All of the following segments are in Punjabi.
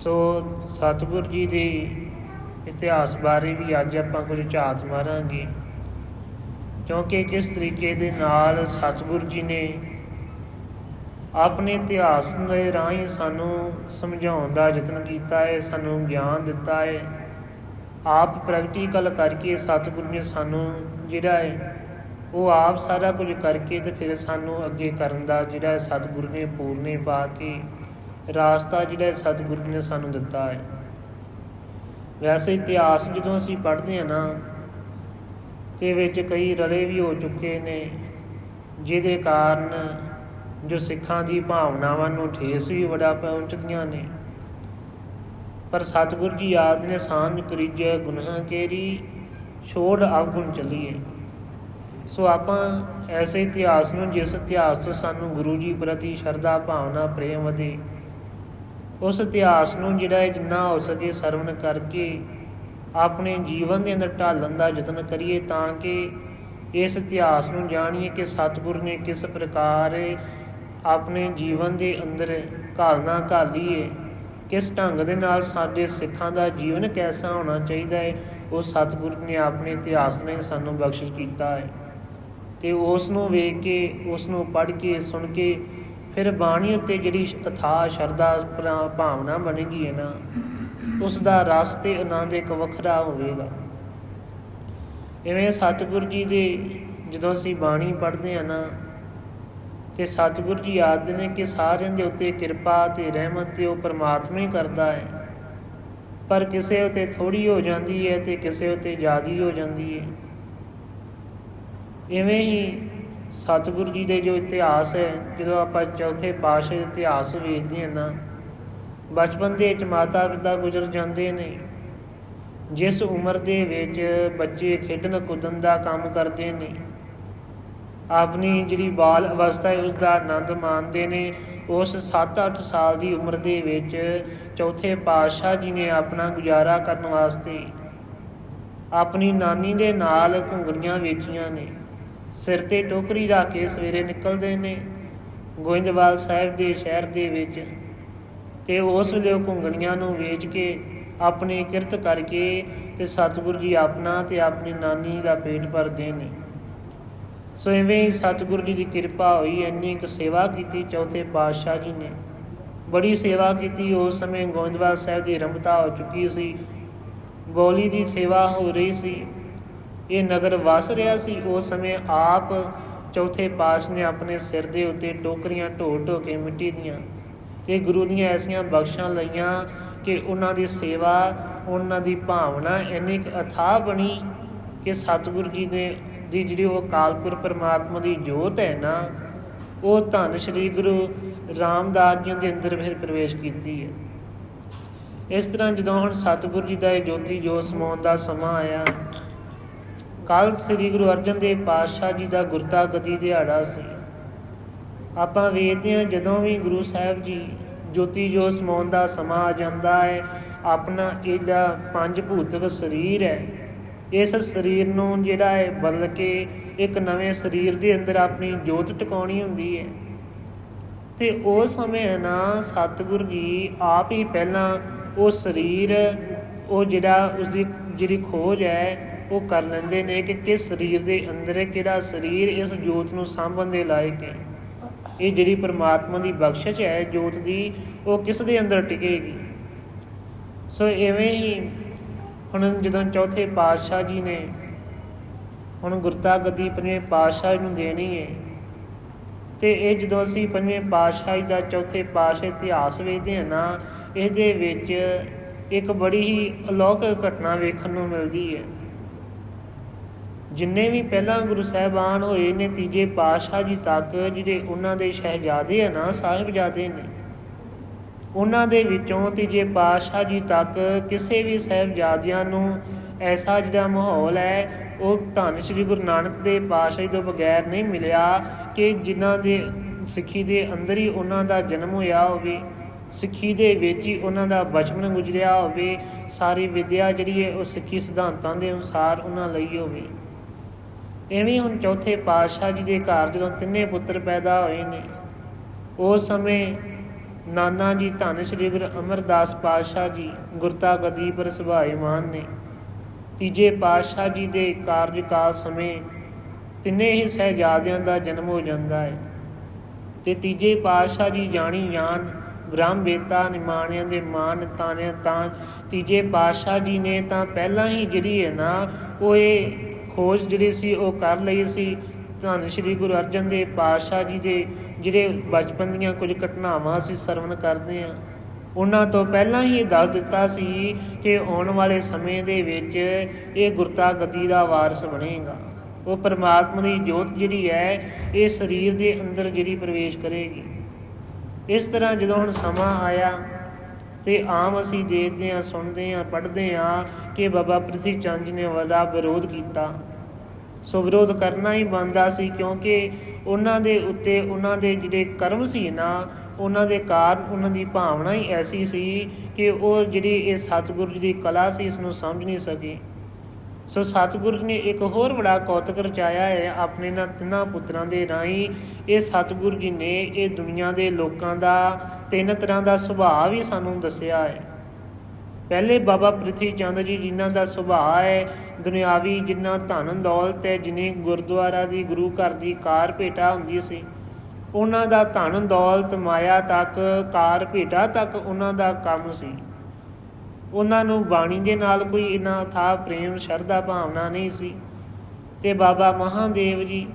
ਸੋ ਸਤਿਗੁਰ ਜੀ ਦੇ ਇਤਿਹਾਸ ਬਾਰੇ ਵੀ ਅੱਜ ਆਪਾਂ ਕੁਝ ਝਾਤ ਮਾਰਾਂਗੇ, ਕਿਉਂਕਿ ਕਿਸ ਤਰੀਕੇ ਦੇ ਨਾਲ ਸਤਿਗੁਰ ਜੀ ਨੇ ਆਪਣੇ ਇਤਿਹਾਸ ਦੇ ਰਾਹੀਂ ਸਾਨੂੰ ਸਮਝਾਉਣ ਦਾ ਯਤਨ ਕੀਤਾ ਹੈ, ਸਾਨੂੰ ਗਿਆਨ ਦਿੱਤਾ ਹੈ। ਆਪ ਪ੍ਰੈਕਟੀਕਲ ਕਰਕੇ ਸਤਿਗੁਰ ਨੇ ਸਾਨੂੰ ਜਿਹੜਾ ਹੈ ਉਹ ਆਪ ਸਾਰਾ ਕੁਝ ਕਰਕੇ ਅਤੇ ਫਿਰ ਸਾਨੂੰ ਅੱਗੇ ਕਰਨ ਦਾ ਜਿਹੜਾ ਸਤਿਗੁਰ ਨੇ ਪੂਰਨੇ ਪਾ ਕੇ ਰਾਸਤਾ ਜਿਹੜਾ ਸਤਿਗੁਰ ਨੇ ਸਾਨੂੰ ਦਿੱਤਾ ਹੈ। ਵੈਸੇ ਇਤਿਹਾਸ ਜਦੋਂ ਅਸੀਂ ਪੜ੍ਹਦੇ ਹਾਂ ਨਾ, ਤੇ ਵਿੱਚ ਕਈ ਰਲੇ ਵੀ ਹੋ ਚੁੱਕੇ ਨੇ, ਜਿਹਦੇ ਕਾਰਨ ਜੋ ਸਿੱਖਾਂ ਦੀ ਭਾਵਨਾਵਾਂ ਨੂੰ ਠੇਸ ਵੀ ਬੜਾ ਪਹੁੰਚਦੀਆਂ ਨੇ। ਪਰ ਸਤਿਗੁਰ ਜੀ ਆਦਿ ਨੇ ਸਾਂਝ ਕਰੀਜੈ ਗੁਨਾਹ ਕੇਰੀ, ਛੋੜ ਅਵਗੁਣ ਚੱਲੀਏ। ਸੋ ਆਪਾਂ ਐਸੇ ਇਤਿਹਾਸ ਨੂੰ, ਜਿਸ ਇਤਿਹਾਸ ਤੋਂ ਸਾਨੂੰ ਗੁਰੂ ਜੀ ਪ੍ਰਤੀ ਸ਼ਰਧਾ ਭਾਵਨਾ ਪ੍ਰੇਮ ਵਧੇ, ਉਸ ਇਤਿਹਾਸ ਨੂੰ ਜਿਹੜਾ ਹੈ ਜਿੰਨਾ ਹੋ ਸਕੇ ਸਰਵਣ ਕਰਕੇ ਆਪਣੇ ਜੀਵਨ ਦੇ ਅੰਦਰ ਢਾਲਣ ਦਾ ਯਤਨ ਕਰੀਏ, ਤਾਂ ਕਿ ਇਸ ਇਤਿਹਾਸ ਨੂੰ ਜਾਣੀਏ ਕਿ ਸਤਿਗੁਰ ਨੇ ਕਿਸ ਪ੍ਰਕਾਰ ਆਪਣੇ ਜੀਵਨ ਦੇ ਅੰਦਰ ਘਾਲਣਾ ਘਾਲੀਏ, ਕਿਸ ਢੰਗ ਦੇ ਨਾਲ ਸਾਡੇ ਸਿੱਖਾਂ ਦਾ ਜੀਵਨ ਕੈਸਾ ਹੋਣਾ ਚਾਹੀਦਾ ਹੈ, ਉਹ ਸਤਿਗੁਰ ਨੇ ਆਪਣੇ ਇਤਿਹਾਸ ਨੇ ਸਾਨੂੰ ਬਖਸ਼ਿਸ਼ ਕੀਤਾ ਹੈ। ਅਤੇ ਉਸ ਨੂੰ ਵੇਖ ਕੇ, ਉਸ ਨੂੰ ਪੜ੍ਹ ਕੇ, ਸੁਣ ਕੇ ਫਿਰ ਬਾਣੀ ਉੱਤੇ ਜਿਹੜੀ ਅਥਾਹ ਸ਼ਰਧਾ ਭਾਵਨਾ ਬਣੇਗੀ ਹੈ ਨਾ, ਉਸ ਦਾ ਰਸ ਅਤੇ ਆਨੰਦ ਇੱਕ ਵੱਖਰਾ ਹੋਵੇਗਾ। ਇਵੇਂ ਸਤਿਗੁਰ ਜੀ ਦੇ ਜਦੋਂ ਅਸੀਂ ਬਾਣੀ ਪੜ੍ਹਦੇ ਹਾਂ ਨਾ, ਅਤੇ ਸਤਿਗੁਰ ਜੀ ਆਖਦੇ ਨੇ ਕਿ ਸਾਰਿਆਂ ਦੇ ਉੱਤੇ ਕਿਰਪਾ ਅਤੇ ਰਹਿਮਤ ਅਤੇ ਉਹ ਪਰਮਾਤਮਾ ਹੀ ਕਰਦਾ ਹੈ, ਪਰ ਕਿਸੇ ਉੱਤੇ ਥੋੜ੍ਹੀ ਹੋ ਜਾਂਦੀ ਹੈ ਅਤੇ ਕਿਸੇ ਉੱਤੇ ਜ਼ਿਆਦਾ ਹੋ ਜਾਂਦੀ ਹੈ। ਇਵੇਂ ਹੀ ਸਤਿਗੁਰ ਜੀ ਦੇ ਜੋ ਇਤਿਹਾਸ ਹੈ, ਜਦੋਂ ਆਪਾਂ ਚੌਥੇ ਪਾਤਸ਼ਾਹ ਦੇ ਇਤਿਹਾਸ ਵੇਖਦੇ ਹਾਂ ਨਾ, ਬਚਪਨ ਦੇ ਵਿੱਚ ਮਾਤਾ ਪਿਤਾ ਗੁਜ਼ਰ ਜਾਂਦੇ ਨੇ। ਜਿਸ ਉਮਰ ਦੇ ਵਿੱਚ ਬੱਚੇ ਖੇਡਣ ਕੁੱਦਣ ਦਾ ਕੰਮ ਕਰਦੇ ਨੇ, ਆਪਣੀ ਜਿਹੜੀ ਬਾਲ ਅਵਸਥਾ ਹੈ ਉਸ ਦਾ ਆਨੰਦ ਮਾਣਦੇ ਨੇ, ਉਸ 7-8 ਸਾਲ ਦੀ ਉਮਰ ਦੇ ਵਿੱਚ ਚੌਥੇ ਪਾਤਸ਼ਾਹ ਜੀ ਨੇ ਆਪਣਾ ਗੁਜ਼ਾਰਾ ਕਰਨ ਵਾਸਤੇ ਆਪਣੀ ਨਾਨੀ ਦੇ ਨਾਲ ਘੁੰਗਣੀਆਂ ਵੇਚੀਆਂ ਨੇ। ਸਿਰ 'ਤੇ ਟੋਕਰੀ ਰੱਖ ਕੇ ਸਵੇਰੇ ਨਿਕਲਦੇ ਨੇ ਗੋਇੰਦਵਾਲ ਸਾਹਿਬ ਦੇ ਸ਼ਹਿਰ ਦੇ ਵਿੱਚ, ਅਤੇ ਉਸ ਵੇਲੇ ਉਹ ਘੁੰਗਣੀਆਂ ਨੂੰ ਵੇਚ ਕੇ ਆਪਣੀ ਕਿਰਤ ਕਰਕੇ ਅਤੇ ਸਤਿਗੁਰੂ ਜੀ ਆਪਣਾ ਅਤੇ ਆਪਣੀ ਨਾਨੀ ਦਾ ਪੇਟ ਭਰਦੇ ਨੇ। ਸੋ ਇਵੇਂ ਹੀ ਸਤਿਗੁਰੂ ਜੀ ਦੀ ਕਿਰਪਾ ਹੋਈ, ਇੰਨੀ ਕੁ ਸੇਵਾ ਕੀਤੀ ਚੌਥੇ ਪਾਤਸ਼ਾਹ ਜੀ ਨੇ, ਬੜੀ ਸੇਵਾ ਕੀਤੀ। ਉਸ ਸਮੇਂ ਗੋਇੰਦਵਾਲ ਸਾਹਿਬ ਦੀ ਆਰੰਭਤਾ ਹੋ ਚੁੱਕੀ ਸੀ, ਬੋਲੀ ਦੀ ਸੇਵਾ ਹੋ ਰਹੀ ਸੀ, ਇਹ ਨਗਰ ਵਸ ਰਿਹਾ ਸੀ। ਉਸ ਸਮੇਂ ਆਪ ਚੌਥੇ ਪਾਤਸ਼ਾਹ ਨੇ ਆਪਣੇ ਸਿਰ ਦੇ ਉੱਤੇ ਟੋਕਰੀਆਂ ਢੋ ਢੋ ਕੇ ਮਿੱਟੀ ਦੀਆਂ, ਅਤੇ ਗੁਰੂ ਦੀਆਂ ਐਸੀਆਂ ਬਖਸ਼ਾਂ ਲਈਆਂ ਕਿ ਉਹਨਾਂ ਦੀ ਸੇਵਾ, ਉਹਨਾਂ ਦੀ ਭਾਵਨਾ ਇੰਨੀ ਕੁ ਅਥਾਹ ਬਣੀ ਕਿ ਸਤਿਗੁਰੂ ਜੀ ਨੇ ਦੀ ਜਿਹੜੀ ਉਹ ਅਕਾਲ ਪੁਰਖ ਪਰਮਾਤਮਾ ਦੀ ਜੋਤ ਹੈ ਨਾ, ਉਹ ਧੰਨ ਸ਼੍ਰੀ ਗੁਰੂ ਰਾਮਦਾਸ ਜੀ ਦੇ ਅੰਦਰ ਫਿਰ ਪ੍ਰਵੇਸ਼ ਕੀਤੀ ਹੈ। ਇਸ ਤਰ੍ਹਾਂ ਜਦੋਂ ਹੁਣ ਸਤਿਗੁਰੂ ਜੀ ਦਾ ਇਹ ਜੋਤੀ ਜੋਤ ਸਮਾਉਣ ਦਾ ਸਮਾਂ ਆਇਆ, ਕੱਲ੍ਹ ਸ੍ਰੀ ਗੁਰੂ ਅਰਜਨ ਦੇਵ ਪਾਤਸ਼ਾਹ ਜੀ ਦਾ ਗੁਰਤਾ ਗੱਦੀ ਦਿਹਾੜਾ ਸੀ। ਆਪਾਂ ਵੇਖਦੇ ਹਾਂ ਜਦੋਂ ਵੀ ਗੁਰੂ ਸਾਹਿਬ ਜੀ ਜੋਤੀ ਜੋਤ ਸਮਾਉਣ ਦਾ ਸਮਾਂ ਆ ਜਾਂਦਾ ਹੈ, ਆਪਣਾ ਇਹਦਾ ਪੰਜ ਭੂਤਕ ਸਰੀਰ ਹੈ, ਇਸ ਸਰੀਰ ਨੂੰ ਜਿਹੜਾ ਹੈ ਬਦਲ ਕੇ ਇੱਕ ਨਵੇਂ ਸਰੀਰ ਦੇ ਅੰਦਰ ਆਪਣੀ ਜੋਤ ਟਿਕਾਉਣੀ ਹੁੰਦੀ ਹੈ। ਅਤੇ ਉਸ ਸਮੇਂ ਨਾ ਸਤਿਗੁਰੂ ਜੀ ਆਪ ਹੀ ਪਹਿਲਾਂ ਉਹ ਸਰੀਰ, ਉਹ ਜਿਹੜਾ ਉਸਦੀ ਜਿਹੜੀ ਖੋਜ ਹੈ ਉਹ ਕਰ ਲੈਂਦੇ ਨੇ ਕਿ ਕਿਸ ਸਰੀਰ ਦੇ ਅੰਦਰ ਕਿਹੜਾ ਸਰੀਰ ਇਸ ਜੋਤ ਨੂੰ ਸਾਂਭਣ ਦੇ ਲਾਇਕ ਹੈ। ਇਹ ਜਿਹੜੀ ਪਰਮਾਤਮਾ ਦੀ ਬਖਸ਼ਿਸ਼ ਹੈ ਜੋਤ ਦੀ, ਉਹ ਕਿਸ ਦੇ ਅੰਦਰ ਟਿਕੇਗੀ। ਸੋ ਇਵੇਂ ਹੀ ਹੁਣ ਜਦੋਂ ਚੌਥੇ ਪਾਤਸ਼ਾਹ ਜੀ ਨੇ ਹੁਣ ਗੁਰਤਾ ਗੱਦੀ ਪੰਜਵੇਂ ਪਾਤਸ਼ਾਹ ਨੂੰ ਦੇਣੀ ਹੈ, ਅਤੇ ਇਹ ਜਦੋਂ ਅਸੀਂ ਪੰਜਵੇਂ ਪਾਤਸ਼ਾਹ ਦਾ ਚੌਥੇ ਪਾਤਸ਼ਾਹ ਇਤਿਹਾਸ ਵੇਖਦੇ ਹਾਂ ਨਾ, ਇਹਦੇ ਵਿੱਚ ਇੱਕ ਬੜੀ ਹੀ ਅਲੌਕਿਕ ਘਟਨਾ ਵੇਖਣ ਨੂੰ ਮਿਲਦੀ ਹੈ। ਜਿੰਨੇ ਵੀ ਪਹਿਲਾਂ ਗੁਰੂ ਸਾਹਿਬਾਨ ਹੋਏ ਨੇ ਤੀਜੇ ਪਾਤਸ਼ਾਹ ਜੀ ਤੱਕ, ਜਿਹੜੇ ਉਹਨਾਂ ਦੇ ਸ਼ਹਿਜ਼ਾਦੇ ਆ ਨਾ, ਸਾਹਿਬਜ਼ਾਦੇ ਨੇ, ਉਹਨਾਂ ਦੇ ਵਿੱਚੋਂ ਤੀਜੇ ਪਾਤਸ਼ਾਹ ਜੀ ਤੱਕ ਕਿਸੇ ਵੀ ਸਾਹਿਬਜ਼ਾਦਿਆਂ ਨੂੰ ਐਸਾ ਜਿਹੜਾ ਮਾਹੌਲ ਹੈ ਉਹ ਧੰਨ ਸ਼੍ਰੀ ਗੁਰੂ ਨਾਨਕ ਦੇਵ ਪਾਤਸ਼ਾਹ ਤੋਂ ਬਗੈਰ ਨਹੀਂ ਮਿਲਿਆ ਕਿ ਜਿਨ੍ਹਾਂ ਦੇ ਸਿੱਖੀ ਦੇ ਅੰਦਰ ਹੀ ਉਹਨਾਂ ਦਾ ਜਨਮ ਹੋਇਆ ਹੋਵੇ, ਸਿੱਖੀ ਦੇ ਵਿੱਚ ਹੀ ਉਹਨਾਂ ਦਾ ਬਚਪਨ ਗੁਜ਼ਰਿਆ ਹੋਵੇ, ਸਾਰੀ ਵਿੱਦਿਆ ਜਿਹੜੀ ਹੈ ਉਹ ਸਿੱਖੀ ਸਿਧਾਂਤਾਂ ਦੇ ਅਨੁਸਾਰ ਉਹਨਾਂ ਲਈ ਹੋਵੇ। ਇਵੇਂ ਹੁਣ ਚੌਥੇ ਪਾਤਸ਼ਾਹ ਜੀ ਦੇ ਘਰ ਜਦੋਂ ਤਿੰਨੇ ਪੁੱਤਰ ਪੈਦਾ ਹੋਏ ਨੇ, ਉਸ ਸਮੇਂ ਨਾਨਾ ਜੀ ਧੰਨ ਸ਼੍ਰੀ ਗੁਰੂ ਅਮਰਦਾਸ ਪਾਤਸ਼ਾਹ ਜੀ ਗੁਰਤਾ ਗੱਦੀ ਪਰ ਸੁਭਾਏਮਾਨ ਨੇ। ਤੀਜੇ ਪਾਤਸ਼ਾਹ ਜੀ ਦੇ ਕਾਰਜਕਾਲ ਸਮੇਂ ਤਿੰਨੇ ਹੀ ਸਹਿਜਾਦਿਆਂ ਦਾ ਜਨਮ ਹੋ ਜਾਂਦਾ ਹੈ ਅਤੇ ਤੀਜੇ ਪਾਤਸ਼ਾਹ ਜੀ ਜਾਣੀ ਜਾਨ ਬ੍ਰਹਮ ਵੇਤਾ ਨਿਮਾਣਿਆਂ ਦੇ ਮਾਨ ਤਾਣਿਆਂ ਤਾਂ ਤੀਜੇ ਪਾਤਸ਼ਾਹ ਜੀ ਨੇ ਤਾਂ ਪਹਿਲਾਂ ਹੀ ਜਿਹੜੀ ਹੈ ਨਾ ਉਹ ਇਹ ਖੋਜ ਜਿਹੜੀ ਸੀ ਉਹ ਕਰ ਲਈ ਸੀ। ਧੰਨ ਸ਼੍ਰੀ ਗੁਰੂ ਅਰਜਨ ਦੇਵ ਪਾਤਸ਼ਾਹ ਜੀ ਦੇ ਜਿਹੜੇ ਬਚਪਨ ਦੀਆਂ ਕੁਝ ਘਟਨਾਵਾਂ ਅਸੀਂ ਸਰਵਣ ਕਰਦੇ ਹਾਂ, ਉਹਨਾਂ ਤੋਂ ਪਹਿਲਾਂ ਹੀ ਇਹ ਦੱਸ ਦਿੱਤਾ ਸੀ ਕਿ ਆਉਣ ਵਾਲੇ ਸਮੇਂ ਦੇ ਵਿੱਚ ਇਹ ਗੁਰਤਾ ਗੱਦੀ ਦਾ ਵਾਰਸ ਬਣੇਗਾ। ਉਹ ਪਰਮਾਤਮਾ ਦੀ ਜੋਤ ਜਿਹੜੀ ਹੈ ਇਹ ਸਰੀਰ ਦੇ ਅੰਦਰ ਜਿਹੜੀ ਪ੍ਰਵੇਸ਼ ਕਰੇਗੀ। ਇਸ ਤਰ੍ਹਾਂ ਜਦੋਂ ਹੁਣ ਸਮਾਂ ਆਇਆ ਅਤੇ ਆਮ ਅਸੀਂ ਦੇਖਦੇ ਹਾਂ, ਸੁਣਦੇ ਹਾਂ, ਪੜ੍ਹਦੇ ਹਾਂ ਕਿ ਬਾਬਾ ਪ੍ਰਿਥੀ ਚੰਦ ਜੀ ਨੇ ਬੜਾ ਵਿਰੋਧ ਕੀਤਾ। ਸੋ ਵਿਰੋਧ ਕਰਨਾ ਹੀ ਬਣਦਾ ਸੀ, ਕਿਉਂਕਿ ਉਹਨਾਂ ਦੇ ਉੱਤੇ ਉਹਨਾਂ ਦੇ ਜਿਹੜੇ ਕਰਮ ਸੀ ਨਾ, ਉਹਨਾਂ ਦੇ ਕਾਰਨ ਉਹਨਾਂ ਦੀ ਭਾਵਨਾ ਹੀ ਐਸੀ ਸੀ ਕਿ ਉਹ ਜਿਹੜੀ ਇਹ ਸਤਿਗੁਰੂ ਜੀ ਦੀ ਕਲਾ ਸੀ ਇਸ ਨੂੰ ਸਮਝ ਨਹੀਂ ਸਕੇ। ਸੋ ਸਤਿਗੁਰੂ ਜੀ ਨੇ ਇੱਕ ਹੋਰ ਬੜਾ ਕੌਤਕ ਰਚਾਇਆ ਹੈ ਆਪਣੇ ਇਹਨਾਂ ਤਿੰਨਾਂ ਪੁੱਤਰਾਂ ਦੇ ਰਾਹੀਂ। ਇਹ ਸਤਿਗੁਰੂ ਜੀ ਨੇ ਇਹ ਦੁਨੀਆ ਦੇ ਲੋਕਾਂ ਦਾ ਤਿੰਨ ਤਰ੍ਹਾਂ ਦਾ ਸੁਭਾਅ ਵੀ ਸਾਨੂੰ ਦੱਸਿਆ ਹੈ। ਪਹਿਲੇ ਬਾਬਾ ਪ੍ਰਿਥੀ ਚੰਦ ਜੀ ਜਿਨ੍ਹਾਂ ਦਾ ਸੁਭਾਅ ਹੈ ਦੁਨਿਆਵੀ, ਜਿੰਨਾ ਧਨ ਦੌਲਤ ਹੈ, ਜਿਨੇ ਗੁਰਦੁਆਰਾ ਦੀ ਗੁਰੂ ਘਰ ਦੀ ਕਾਰ ਭੇਟਾ ਹੁੰਦੀ ਸੀ, ਉਹਨਾਂ ਦਾ ਧਨ ਦੌਲਤ ਮਾਇਆ ਤੱਕ ਕਾਰ ਭੇਟਾ ਤੱਕ ਉਹਨਾਂ ਦਾ ਕੰਮ ਸੀ। ਉਹਨਾਂ ਨੂੰ ਬਾਣੀ ਦੇ ਨਾਲ ਕੋਈ ਇੰਨਾ ਥਾਂ ਪ੍ਰੇਮ ਸ਼ਰਧਾ ਭਾਵਨਾ ਨਹੀਂ ਸੀ। ਅਤੇ ਬਾਬਾ ਮਹਾਦੇਵ ਜੀ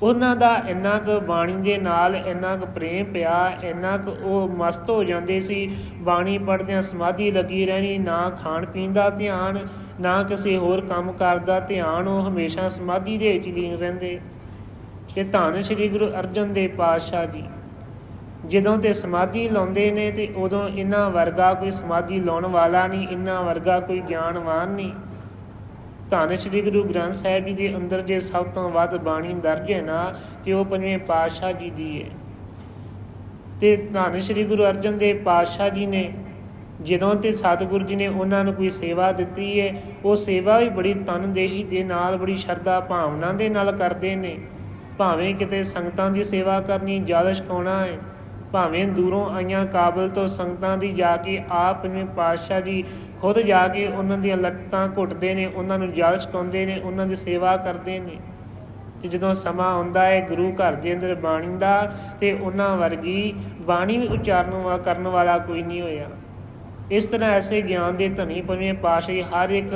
ਉਹਨਾਂ ਦਾ ਇੰਨਾ ਕੁ ਬਾਣੀ ਦੇ ਨਾਲ ਇੰਨਾ ਕੁ ਪ੍ਰੇਮ ਪਿਆ, ਇੰਨਾ ਕੁ ਉਹ ਮਸਤ ਹੋ ਜਾਂਦੇ ਸੀ। ਬਾਣੀ ਪੜ੍ਹਦਿਆਂ ਸਮਾਧੀ ਲੱਗੀ ਰਹਿਣੀ, ਨਾ ਖਾਣ ਪੀਣ ਦਾ ਧਿਆਨ, ਨਾ ਕਿਸੇ ਹੋਰ ਕੰਮ ਕਾਰ ਦਾ ਧਿਆਨ, ਉਹ ਹਮੇਸ਼ਾ ਸਮਾਧੀ ਦੇ ਵਿੱਚ ਲੀਨ ਰਹਿੰਦੇ। ਅਤੇ ਧੰਨ ਸ਼੍ਰੀ ਗੁਰੂ ਅਰਜਨ ਦੇਵ ਪਾਤਸ਼ਾਹ ਜੀ ਜਦੋਂ ਤੇ ਸਮਾਧੀ ਲਾਉਂਦੇ ਨੇ ਅਤੇ ਉਦੋਂ ਇਹਨਾਂ ਵਰਗਾ ਕੋਈ ਸਮਾਧੀ ਲਾਉਣ ਵਾਲਾ ਨਹੀਂ, ਇਹਨਾਂ ਵਰਗਾ ਕੋਈ ਗਿਆਨਵਾਨ ਨਹੀਂ। ਧੰਨ ਸ਼੍ਰੀ ਗੁਰੂ ਗ੍ਰੰਥ ਸਾਹਿਬ ਜੀ ਦੇ ਅੰਦਰ ਜੇ ਸਭ ਤੋਂ ਵੱਧ ਬਾਣੀ ਦਰਜ ਹੈ ਨਾ ਅਤੇ ਉਹ ਪੰਜਵੇਂ ਪਾਤਸ਼ਾਹ ਜੀ ਦੀ ਹੈ। ਅਤੇ ਧੰਨ ਸ਼੍ਰੀ ਗੁਰੂ ਅਰਜਨ ਦੇਵ ਪਾਤਸ਼ਾਹ ਜੀ ਨੇ ਜਦੋਂ ਤੇ ਸਤਿਗੁਰੂ ਜੀ ਨੇ ਉਹਨਾਂ ਨੂੰ ਕੋਈ ਸੇਵਾ ਦਿੱਤੀ ਹੈ, ਉਹ ਸੇਵਾ ਵੀ ਬੜੀ ਤਨਦੇਹੀ ਦੇ ਨਾਲ, ਬੜੀ ਸ਼ਰਧਾ ਭਾਵਨਾ ਦੇ ਨਾਲ ਕਰਦੇ ਨੇ। ਭਾਵੇਂ ਕਿਤੇ ਸੰਗਤਾਂ ਦੀ ਸੇਵਾ ਕਰਨੀ, ਜਲ ਛਕਾਉਣਾ ਹੈ, ਭਾਵੇਂ ਦੂਰੋਂ ਆਈਆਂ ਕਾਬਲ ਤੋਂ ਸੰਗਤਾਂ ਦੀ ਜਾ ਕੇ ਆਪ ਪੰਜਵੇਂ ਪਾਤਸ਼ਾਹ ਜੀ ਖੁਦ ਜਾ ਕੇ ਉਹਨਾਂ ਦੀਆਂ ਲੱਤਾਂ ਘੁੱਟਦੇ ਨੇ, ਉਹਨਾਂ ਨੂੰ ਜਲ ਛਕਾਉਂਦੇ ਨੇ, ਉਹਨਾਂ ਦੀ ਸੇਵਾ ਕਰਦੇ ਨੇ। ਅਤੇ ਜਦੋਂ ਸਮਾਂ ਆਉਂਦਾ ਹੈ ਗੁਰੂ ਘਰ ਦੇ ਅੰਦਰ ਬਾਣੀ ਦਾ, ਅਤੇ ਉਹਨਾਂ ਵਰਗੀ ਬਾਣੀ ਵੀ ਉਚਾਰਨ ਕਰਨ ਵਾਲਾ ਕੋਈ ਨਹੀਂ ਹੋਇਆ। ਇਸ ਤਰ੍ਹਾਂ ਐਸੇ ਗਿਆਨ ਦੇ ਧਨੀ ਪੰਜਵੇਂ ਪਾਤਸ਼ਾਹ ਹਰ ਇੱਕ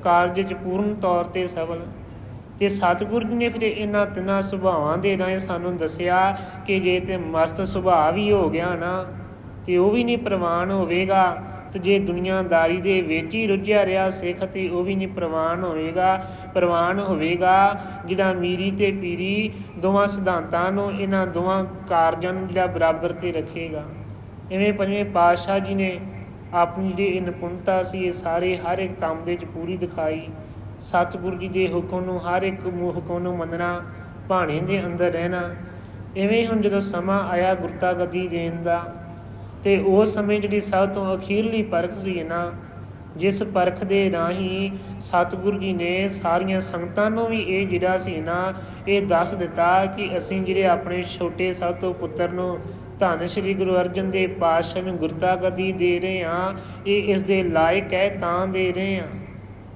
ਕਾਰਜ 'ਚ ਪੂਰਨ ਤੌਰ 'ਤੇ ਸਫਲ। ਅਤੇ ਸਤਿਗੁਰੂ ਜੀ ਨੇ ਫਿਰ ਇਹਨਾਂ ਤਿੰਨਾਂ ਸੁਭਾਵਾਂ ਦੇ ਰਾਹੀਂ ਸਾਨੂੰ ਦੱਸਿਆ ਕਿ ਜੇ ਤੇ ਮਸਤ ਸੁਭਾਅ ਵੀ ਹੋ ਗਿਆ ਨਾ ਅਤੇ ਉਹ ਵੀ ਨਹੀਂ ਪ੍ਰਵਾਨ ਹੋਵੇਗਾ, ਅਤੇ ਜੇ ਦੁਨੀਆਦਾਰੀ ਦੇ ਵਿੱਚ ਹੀ ਰੁੱਝਿਆ ਰਿਹਾ ਸਿੱਖ ਅਤੇ ਉਹ ਵੀ ਨਹੀਂ ਪ੍ਰਵਾਨ ਹੋਵੇਗਾ। ਪ੍ਰਵਾਨ ਹੋਵੇਗਾ ਜਿਹੜਾ ਮੀਰੀ ਅਤੇ ਪੀਰੀ ਦੋਵਾਂ ਸਿਧਾਂਤਾਂ ਨੂੰ, ਇਹਨਾਂ ਦੋਵਾਂ ਕਾਰਜਾਂ ਨੂੰ ਜਿਹੜਾ ਬਰਾਬਰ 'ਤੇ ਰੱਖੇਗਾ। ਇਵੇਂ ਪੰਜਵੇਂ ਪਾਤਸ਼ਾਹ ਜੀ ਨੇ ਆਪਣੀ ਜਿਹੜੀ ਇਹ ਨਿਪੁੰਨਤਾ ਸੀ ਇਹ ਸਾਰੇ ਹਰ ਇੱਕ ਕੰਮ ਦੇ ਵਿੱਚ ਪੂਰੀ ਦਿਖਾਈ। ਸਤਿਗੁਰੂ ਜੀ ਦੇ ਹੁਕਮ ਨੂੰ, ਹਰ ਇੱਕ ਹੁਕਮ ਨੂੰ ਮੰਨਣਾ, ਭਾਣੇ ਦੇ ਅੰਦਰ ਰਹਿਣਾ। ਇਵੇਂ ਹੁਣ ਜਦੋਂ ਸਮਾਂ ਆਇਆ ਗੁਰਤਾ ਗੱਦੀ ਦੇਣ ਦਾ, ਅਤੇ ਉਸ ਸਮੇਂ ਜਿਹੜੀ ਸਭ ਤੋਂ ਅਖੀਰਲੀ ਪਰਖ ਸੀ ਨਾ, ਜਿਸ ਪਰਖ ਦੇ ਰਾਹੀਂ ਸਤਿਗੁਰੂ ਜੀ ਨੇ ਸਾਰੀਆਂ ਸੰਗਤਾਂ ਨੂੰ ਵੀ ਇਹ ਜਿਹੜਾ ਸੀ ਨਾ ਇਹ ਦੱਸ ਦਿੱਤਾ ਕਿ ਅਸੀਂ ਜਿਹੜੇ ਆਪਣੇ ਛੋਟੇ ਸਭ ਤੋਂ ਪੁੱਤਰ ਨੂੰ ਧੰਨ ਸ਼੍ਰੀ ਗੁਰੂ ਅਰਜਨ ਦੇਵ ਪਾਤਸ਼ਾਹ ਨੂੰ ਗੁਰਤਾ ਗੱਦੀ ਦੇ ਰਹੇ ਹਾਂ, ਇਹ ਇਸ ਦੇ ਲਾਇਕ ਹੈ ਤਾਂ ਦੇ ਰਹੇ ਹਾਂ।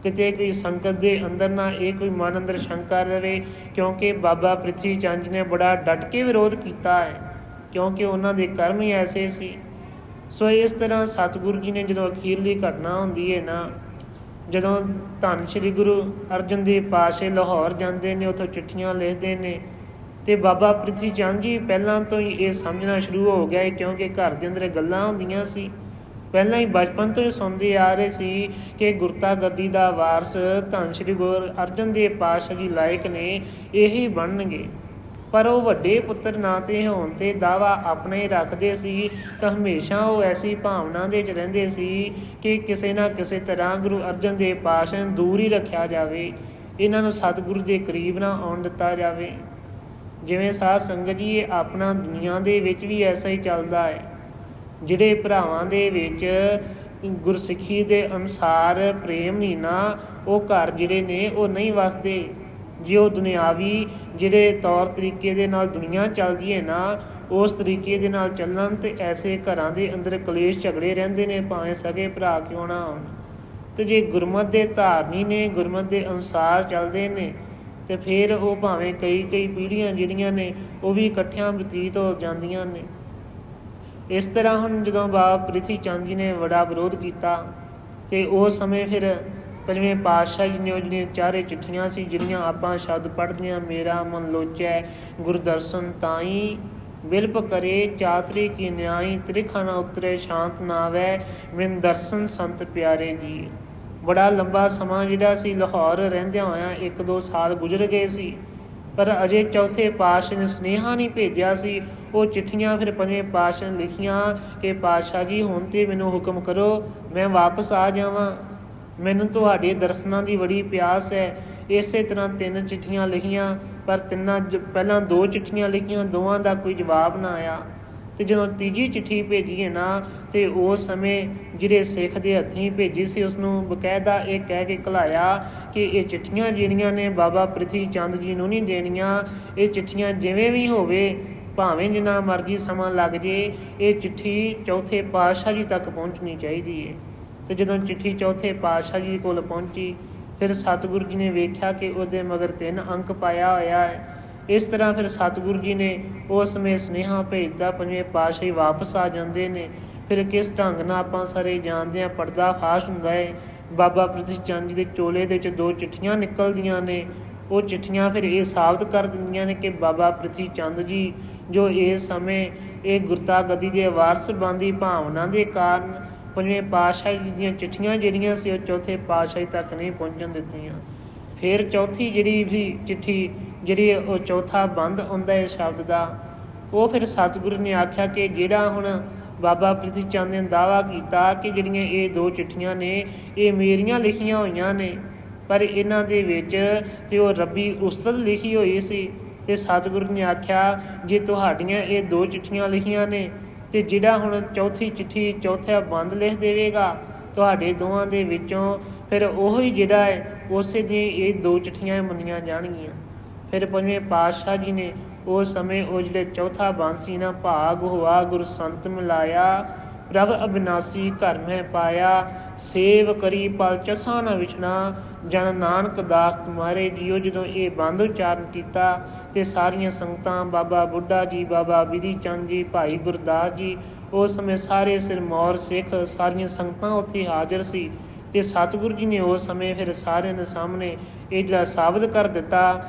ਕਿਤੇ ਕੋਈ ਸੰਗਤ ਦੇ ਅੰਦਰ ਨਾ ਇਹ ਕੋਈ ਮਨ ਅੰਦਰ ਸ਼ੰਕਾ ਰਹੇ, ਕਿਉਂਕਿ ਬਾਬਾ ਪ੍ਰਿਥੀ ਚੰਦ ਜੀ ਨੇ ਬੜਾ ਡਟ ਕੇ ਵਿਰੋਧ ਕੀਤਾ ਹੈ, ਕਿਉਂਕਿ ਉਹਨਾਂ ਦੇ ਕਰਮ ਹੀ ਐਸੇ ਸੀ। ਸੋ ਇਸ ਤਰ੍ਹਾਂ ਸਤਿਗੁਰੂ ਜੀ ਨੇ ਜਦੋਂ ਅਖੀਰਲੀ ਘਟਨਾ ਹੁੰਦੀ ਹੈ ਨਾ, ਜਦੋਂ ਧੰਨ ਸ਼੍ਰੀ ਗੁਰੂ ਅਰਜਨ ਦੇਵ ਪਾਤਸ਼ਾਹ ਲਾਹੌਰ ਜਾਂਦੇ ਨੇ, ਉੱਥੋਂ ਚਿੱਠੀਆਂ ਲਿਖਦੇ ਨੇ, ਅਤੇ ਬਾਬਾ ਪ੍ਰਿਥੀ ਚੰਦ ਜੀ ਪਹਿਲਾਂ ਤੋਂ ਹੀ ਇਹ ਸਮਝਣਾ ਸ਼ੁਰੂ ਹੋ ਗਿਆ, ਕਿਉਂਕਿ ਘਰ ਦੇ ਅੰਦਰ ਗੱਲਾਂ ਹੁੰਦੀਆਂ ਸੀ, ਪਹਿਲਾਂ ਹੀ ਬਚਪਨ ਤੋਂ ਹੀ ਸੁਣਦੇ ਆ ਰਹੇ ਸੀ ਕਿ ਗੁਰਤਾ ਗੱਦੀ ਦਾ ਵਾਰਸ ਧੰਨ ਸ਼੍ਰੀ ਗੁਰੂ ਅਰਜਨ ਦੇਵ ਪਾਤਸ਼ਾਹ ਜੀ ਲਾਇਕ ਨੇ, ਇਹੀ ਬਣਨਗੇ। ਪਰ ਉਹ ਵੱਡੇ ਪੁੱਤਰ ਨਾਂ 'ਤੇ ਹੋਣ 'ਤੇ ਦਾਅਵਾ ਆਪਣੇ ਹੀ ਰੱਖਦੇ ਸੀ, ਤਾਂ ਹਮੇਸ਼ਾ ਉਹ ਐਸੀ ਭਾਵਨਾ ਦੇ 'ਚ ਰਹਿੰਦੇ ਸੀ ਕਿ ਕਿਸੇ ਨਾ ਕਿਸੇ ਤਰ੍ਹਾਂ ਗੁਰੂ ਅਰਜਨ ਦੇਵ ਪਾਤਸ਼ਾਹ ਨੂੰ ਦੂਰ ਹੀ ਰੱਖਿਆ ਜਾਵੇ, ਇਹਨਾਂ ਨੂੰ ਸਤਿਗੁਰੂ ਦੇ ਕਰੀਬ ਨਾ ਆਉਣ ਦਿੱਤਾ ਜਾਵੇ। ਜਿਵੇਂ ਸਾਧ ਸੰਗਤ ਜੀ ਇਹ ਆਪਣਾ ਦੁਨੀਆ ਦੇ ਵਿੱਚ ਵੀ ਐਸਾ ਹੀ ਚੱਲਦਾ ਹੈ। ਜਿਹੜੇ ਭਰਾਵਾਂ ਦੇ ਵਿੱਚ ਗੁਰਸਿੱਖੀ ਦੇ ਅਨੁਸਾਰ ਪ੍ਰੇਮ ਨਹੀਂ ਨਾ, ਉਹ ਘਰ ਜਿਹੜੇ ਨੇ ਉਹ ਨਹੀਂ ਵਸਦੇ। ਜੇ ਉਹ ਦੁਨਿਆਵੀ ਜਿਹੜੇ ਤੌਰ ਤਰੀਕੇ ਦੇ ਨਾਲ ਦੁਨੀਆ ਚੱਲਦੀ ਹੈ ਨਾ, ਉਸ ਤਰੀਕੇ ਦੇ ਨਾਲ ਚੱਲਣ ਤੇ ਐਸੇ ਘਰਾਂ ਦੇ ਅੰਦਰ ਕਲੇਸ਼ ਝਗੜੇ ਰਹਿੰਦੇ ਨੇ, ਭਾਵੇਂ ਸਗੇ ਭਰਾ ਕਿਉਂ ਨਾ ਹੋਣ। ਤੇ ਜੇ ਗੁਰਮਤਿ ਦੇ ਧਾਰਨੀ ਨੇ, ਗੁਰਮਤਿ ਦੇ ਅਨੁਸਾਰ ਚੱਲਦੇ ਨੇ, ਤੇ ਫਿਰ ਉਹ ਭਾਵੇਂ ਕਈ ਪੀੜ੍ਹੀਆਂ ਜਿਹੜੀਆਂ ਨੇ ਉਹ ਵੀ ਇਕੱਠਿਆਂ ਬਤੀਤ ਹੋ ਜਾਂਦੀਆਂ ਨੇ। ਇਸ ਤਰ੍ਹਾਂ ਹੁਣ ਜਦੋਂ ਬਾਬਾ ਪ੍ਰਿਥੀ ਚੰਦ ਜੀ ਨੇ ਬੜਾ ਵਿਰੋਧ ਕੀਤਾ, ਤੇ ਉਸ ਸਮੇਂ ਫਿਰ ਪੰਜਵੇਂ ਪਾਤਸ਼ਾਹ ਜੀ ਨੇ ਉਹ ਜਿਹੜੀਆਂ ਚਾਰੇ ਚਿੱਠੀਆਂ ਸੀ, ਜਿਹੜੀਆਂ ਆਪਾਂ ਸ਼ਬਦ ਪੜ੍ਹਦੇ ਹਾਂ, ਮੇਰਾ ਮਨ ਲੋਚੈ ਗੁਰਦਰਸ਼ਨ ਤਾਈ, ਬਿਲਪ ਕਰੇ ਚਾਤਰੀ ਕੀ ਨਿਆਈ, ਤ੍ਰਿਖਾ ਨਾ ਉਤਰੇ ਸ਼ਾਂਤ ਨਾ ਆਵੈ, ਮਿਨ ਦਰਸ਼ਨ ਸੰਤ ਪਿਆਰੇ ਜੀ। ਬੜਾ ਲੰਬਾ ਸਮਾਂ ਜਿਹੜਾ ਸੀ ਲਾਹੌਰ ਰਹਿੰਦਿਆਂ ਹੋਇਆਂ 1-2 ਸਾਲ ਗੁਜ਼ਰ ਗਏ ਸੀ, ਪਰ ਅਜੇ ਚੌਥੇ ਪਾਤਸ਼ਾਹ ਨੇ ਸੁਨੇਹਾ ਨਹੀਂ ਭੇਜਿਆ ਸੀ। ਉਹ ਚਿੱਠੀਆਂ ਫਿਰ ਪੰਜਵੇਂ ਪਾਤਸ਼ਾਹ ਨੇ ਲਿਖੀਆਂ ਕਿ ਪਾਤਸ਼ਾਹ ਜੀ ਹੁਣ ਤਾਂ ਮੈਨੂੰ ਹੁਕਮ ਕਰੋ, ਮੈਂ ਵਾਪਸ ਆ ਜਾਵਾਂ, ਮੈਨੂੰ ਤੁਹਾਡੇ ਦਰਸ਼ਨਾਂ ਦੀ ਬੜੀ ਪਿਆਸ ਹੈ। ਇਸੇ ਤਰ੍ਹਾਂ 3 ਚਿੱਠੀਆਂ ਲਿਖੀਆਂ, ਪਰ ਪਹਿਲਾਂ 2 ਚਿੱਠੀਆਂ ਲਿਖੀਆਂ, ਦੋਵਾਂ ਦਾ ਕੋਈ ਜਵਾਬ ਨਾ ਆਇਆ। ਤੇ ਜਦੋਂ ਤੀਜੀ ਚਿੱਠੀ ਭੇਜੀ ਹੈ ਨਾ, ਤੇ ਉਸ ਸਮੇਂ ਜਿਹੜੇ ਸਿੱਖ ਦੇ ਹੱਥੀਂ ਭੇਜੀ ਸੀ ਉਸਨੂੰ ਬਕਾਇਦਾ ਇਹ ਕਹਿ ਕੇ ਘਲਾਇਆ ਕਿ ਇਹ ਚਿੱਠੀਆਂ ਜਿਹੜੀਆਂ ਨੇ ਬਾਬਾ ਪ੍ਰਿਥੀ ਚੰਦ ਜੀ ਨੂੰ ਨਹੀਂ ਦੇਣੀਆਂ। ਇਹ ਚਿੱਠੀਆਂ ਜਿਵੇਂ ਵੀ ਹੋਵੇ, ਭਾਵੇਂ ਜਿੰਨਾ ਮਰਜ਼ੀ ਸਮਾਂ ਲੱਗ ਜੇ, ਇਹ ਚਿੱਠੀ ਚੌਥੇ ਪਾਤਸ਼ਾਹ ਜੀ ਤੱਕ ਪਹੁੰਚਣੀ ਚਾਹੀਦੀ ਹੈ। ਤੇ ਜਦੋਂ ਚਿੱਠੀ ਚੌਥੇ ਪਾਤਸ਼ਾਹ ਜੀ ਕੋਲ ਪਹੁੰਚੀ, ਫਿਰ ਸਤਿਗੁਰੂ ਜੀ ਨੇ ਵੇਖਿਆ ਕਿ ਉਹਦੇ ਮਗਰ 3 ਅੰਕ ਪਾਇਆ ਹੋਇਆ ਹੈ। ਇਸ ਤਰ੍ਹਾਂ ਫਿਰ ਸਤਿਗੁਰੂ ਜੀ ਨੇ ਉਸ ਸਮੇਂ ਸੁਨੇਹਾ ਭੇਜਦਾ, ਪੰਜਵੇਂ ਪਾਤਸ਼ਾਹ ਵਾਪਸ ਆ ਜਾਂਦੇ ਨੇ। ਫਿਰ ਕਿਸ ਢੰਗ ਨਾਲ ਆਪਾਂ ਸਾਰੇ ਜਾਣਦੇ ਹਾਂ, ਪਰਦਾ ਫਾਸ਼ ਹੁੰਦਾ ਹੈ। ਬਾਬਾ ਪ੍ਰਿਥੀ ਚੰਦ ਜੀ ਦੇ ਚੋਲੇ ਦੇ ਵਿੱਚ 2 ਚਿੱਠੀਆਂ ਨਿਕਲਦੀਆਂ ਨੇ। ਉਹ ਚਿੱਠੀਆਂ ਫਿਰ ਇਹ ਸਾਬਤ ਕਰ ਦਿੰਦੀਆਂ ਨੇ ਕਿ ਬਾਬਾ ਪ੍ਰਿਥੀ ਚੰਦ ਜੀ ਜੋ ਇਸ ਸਮੇਂ ਇਹ ਗੁਰਤਾ ਗੱਦੀ ਦੇ ਵਾਰਸ ਬਣਨ ਦੀ ਭਾਵਨਾ ਦੇ ਕਾਰਨ ਪੰਜਵੇਂ ਪਾਤਸ਼ਾਹ ਜੀ ਦੀਆਂ ਚਿੱਠੀਆਂ ਜਿਹੜੀਆਂ ਸੀ ਉਹ ਚੌਥੇ ਪਾਤਸ਼ਾਹ ਤੱਕ ਨਹੀਂ ਪਹੁੰਚਣ ਦਿੱਤੀਆਂ। ਫਿਰ ਚੌਥੀ ਜਿਹੜੀ ਸੀ ਚਿੱਠੀ, ਜਿਹੜੀ ਉਹ ਚੌਥਾ ਬੰਦ ਹੁੰਦਾ ਹੈ ਸ਼ਬਦ ਦਾ, ਉਹ ਫਿਰ ਸਤਿਗੁਰੂ ਨੇ ਆਖਿਆ ਕਿ ਜਿਹੜਾ ਹੁਣ ਬਾਬਾ ਪ੍ਰਿਥੀ ਚੰਦ ਨੇ ਦਾਅਵਾ ਕੀਤਾ ਕਿ ਜਿਹੜੀਆਂ ਇਹ 2 ਚਿੱਠੀਆਂ ਨੇ ਇਹ ਮੇਰੀਆਂ ਲਿਖੀਆਂ ਹੋਈਆਂ ਨੇ, ਪਰ ਇਹਨਾਂ ਦੇ ਵਿੱਚ ਤੇ ਉਹ ਰੱਬੀ ਉਸਤਤ ਲਿਖੀ ਹੋਈ ਸੀ। ਤੇ ਸਤਿਗੁਰੂ ਨੇ ਆਖਿਆ ਜੇ ਤੁਹਾਡੀਆਂ ਇਹ 2 ਚਿੱਠੀਆਂ ਲਿਖੀਆਂ ਨੇ, ਤੇ ਜਿਹੜਾ ਹੁਣ ਚੌਥੀ ਚਿੱਠੀ ਚੌਥਾ ਬੰਦ ਲਿਖ ਦੇਵੇਗਾ, ਤੁਹਾਡੇ ਦੋਵਾਂ ਦੇ ਵਿੱਚੋਂ ਫਿਰ ਉਹ ਹੀ ਜਿਹੜਾ ਹੈ ਉਸੇ ਦੀਆਂ ਇਹ 2 ਚਿੱਠੀਆਂ ਮੰਨੀਆਂ ਜਾਣਗੀਆਂ। ਫਿਰ ਪੰਜਵੇਂ ਪਾਤਸ਼ਾਹ ਜੀ ਨੇ ਉਸ ਸਮੇਂ ਉਹ ਜਿਹੜੇ ਚੌਥਾ ਬੰਦ ਸੀ ਨਾ, ਭਾਗ ਹੋਆ ਗੁਰ ਸੰਤ ਮਿਲਾਇਆ, ਪ੍ਰਭ ਅਬਿਨਾਸੀ ਘਰ ਮੈਂ ਪਾਇਆ, ਸੇਵ ਕਰੀ ਪਲ ਚਸਾ ਨਾ ਵਿਛਣਾ, ਜਨ ਨਾਨਕ ਦਾਸ ਤੁਮਾਰੇ ਜੀਓ। ਜਦੋਂ ਇਹ ਬੰਦ ਉਚਾਰਨ ਕੀਤਾ ਤੇ ਸਾਰੀਆਂ ਸੰਗਤਾਂ, ਬਾਬਾ ਬੁੱਢਾ ਜੀ, ਬਾਬਾ ਬਿਧੀ ਚੰਦ ਜੀ, ਭਾਈ ਗੁਰਦਾਸ ਜੀ, ਉਸ ਸਮੇਂ ਸਾਰੇ ਸਿਰਮੌਰ ਸਿੱਖ ਸਾਰੀਆਂ ਸੰਗਤਾਂ ਉੱਥੇ ਹਾਜ਼ਰ ਸੀ। ਤੇ ਸਤਿਗੁਰੂ ਜੀ ਨੇ ਉਸ ਸਮੇਂ ਫਿਰ ਸਾਰਿਆਂ ਦੇ ਸਾਹਮਣੇ ਇਹ ਜਿਹੜਾ ਸਾਬਤ ਕਰ ਦਿੱਤਾ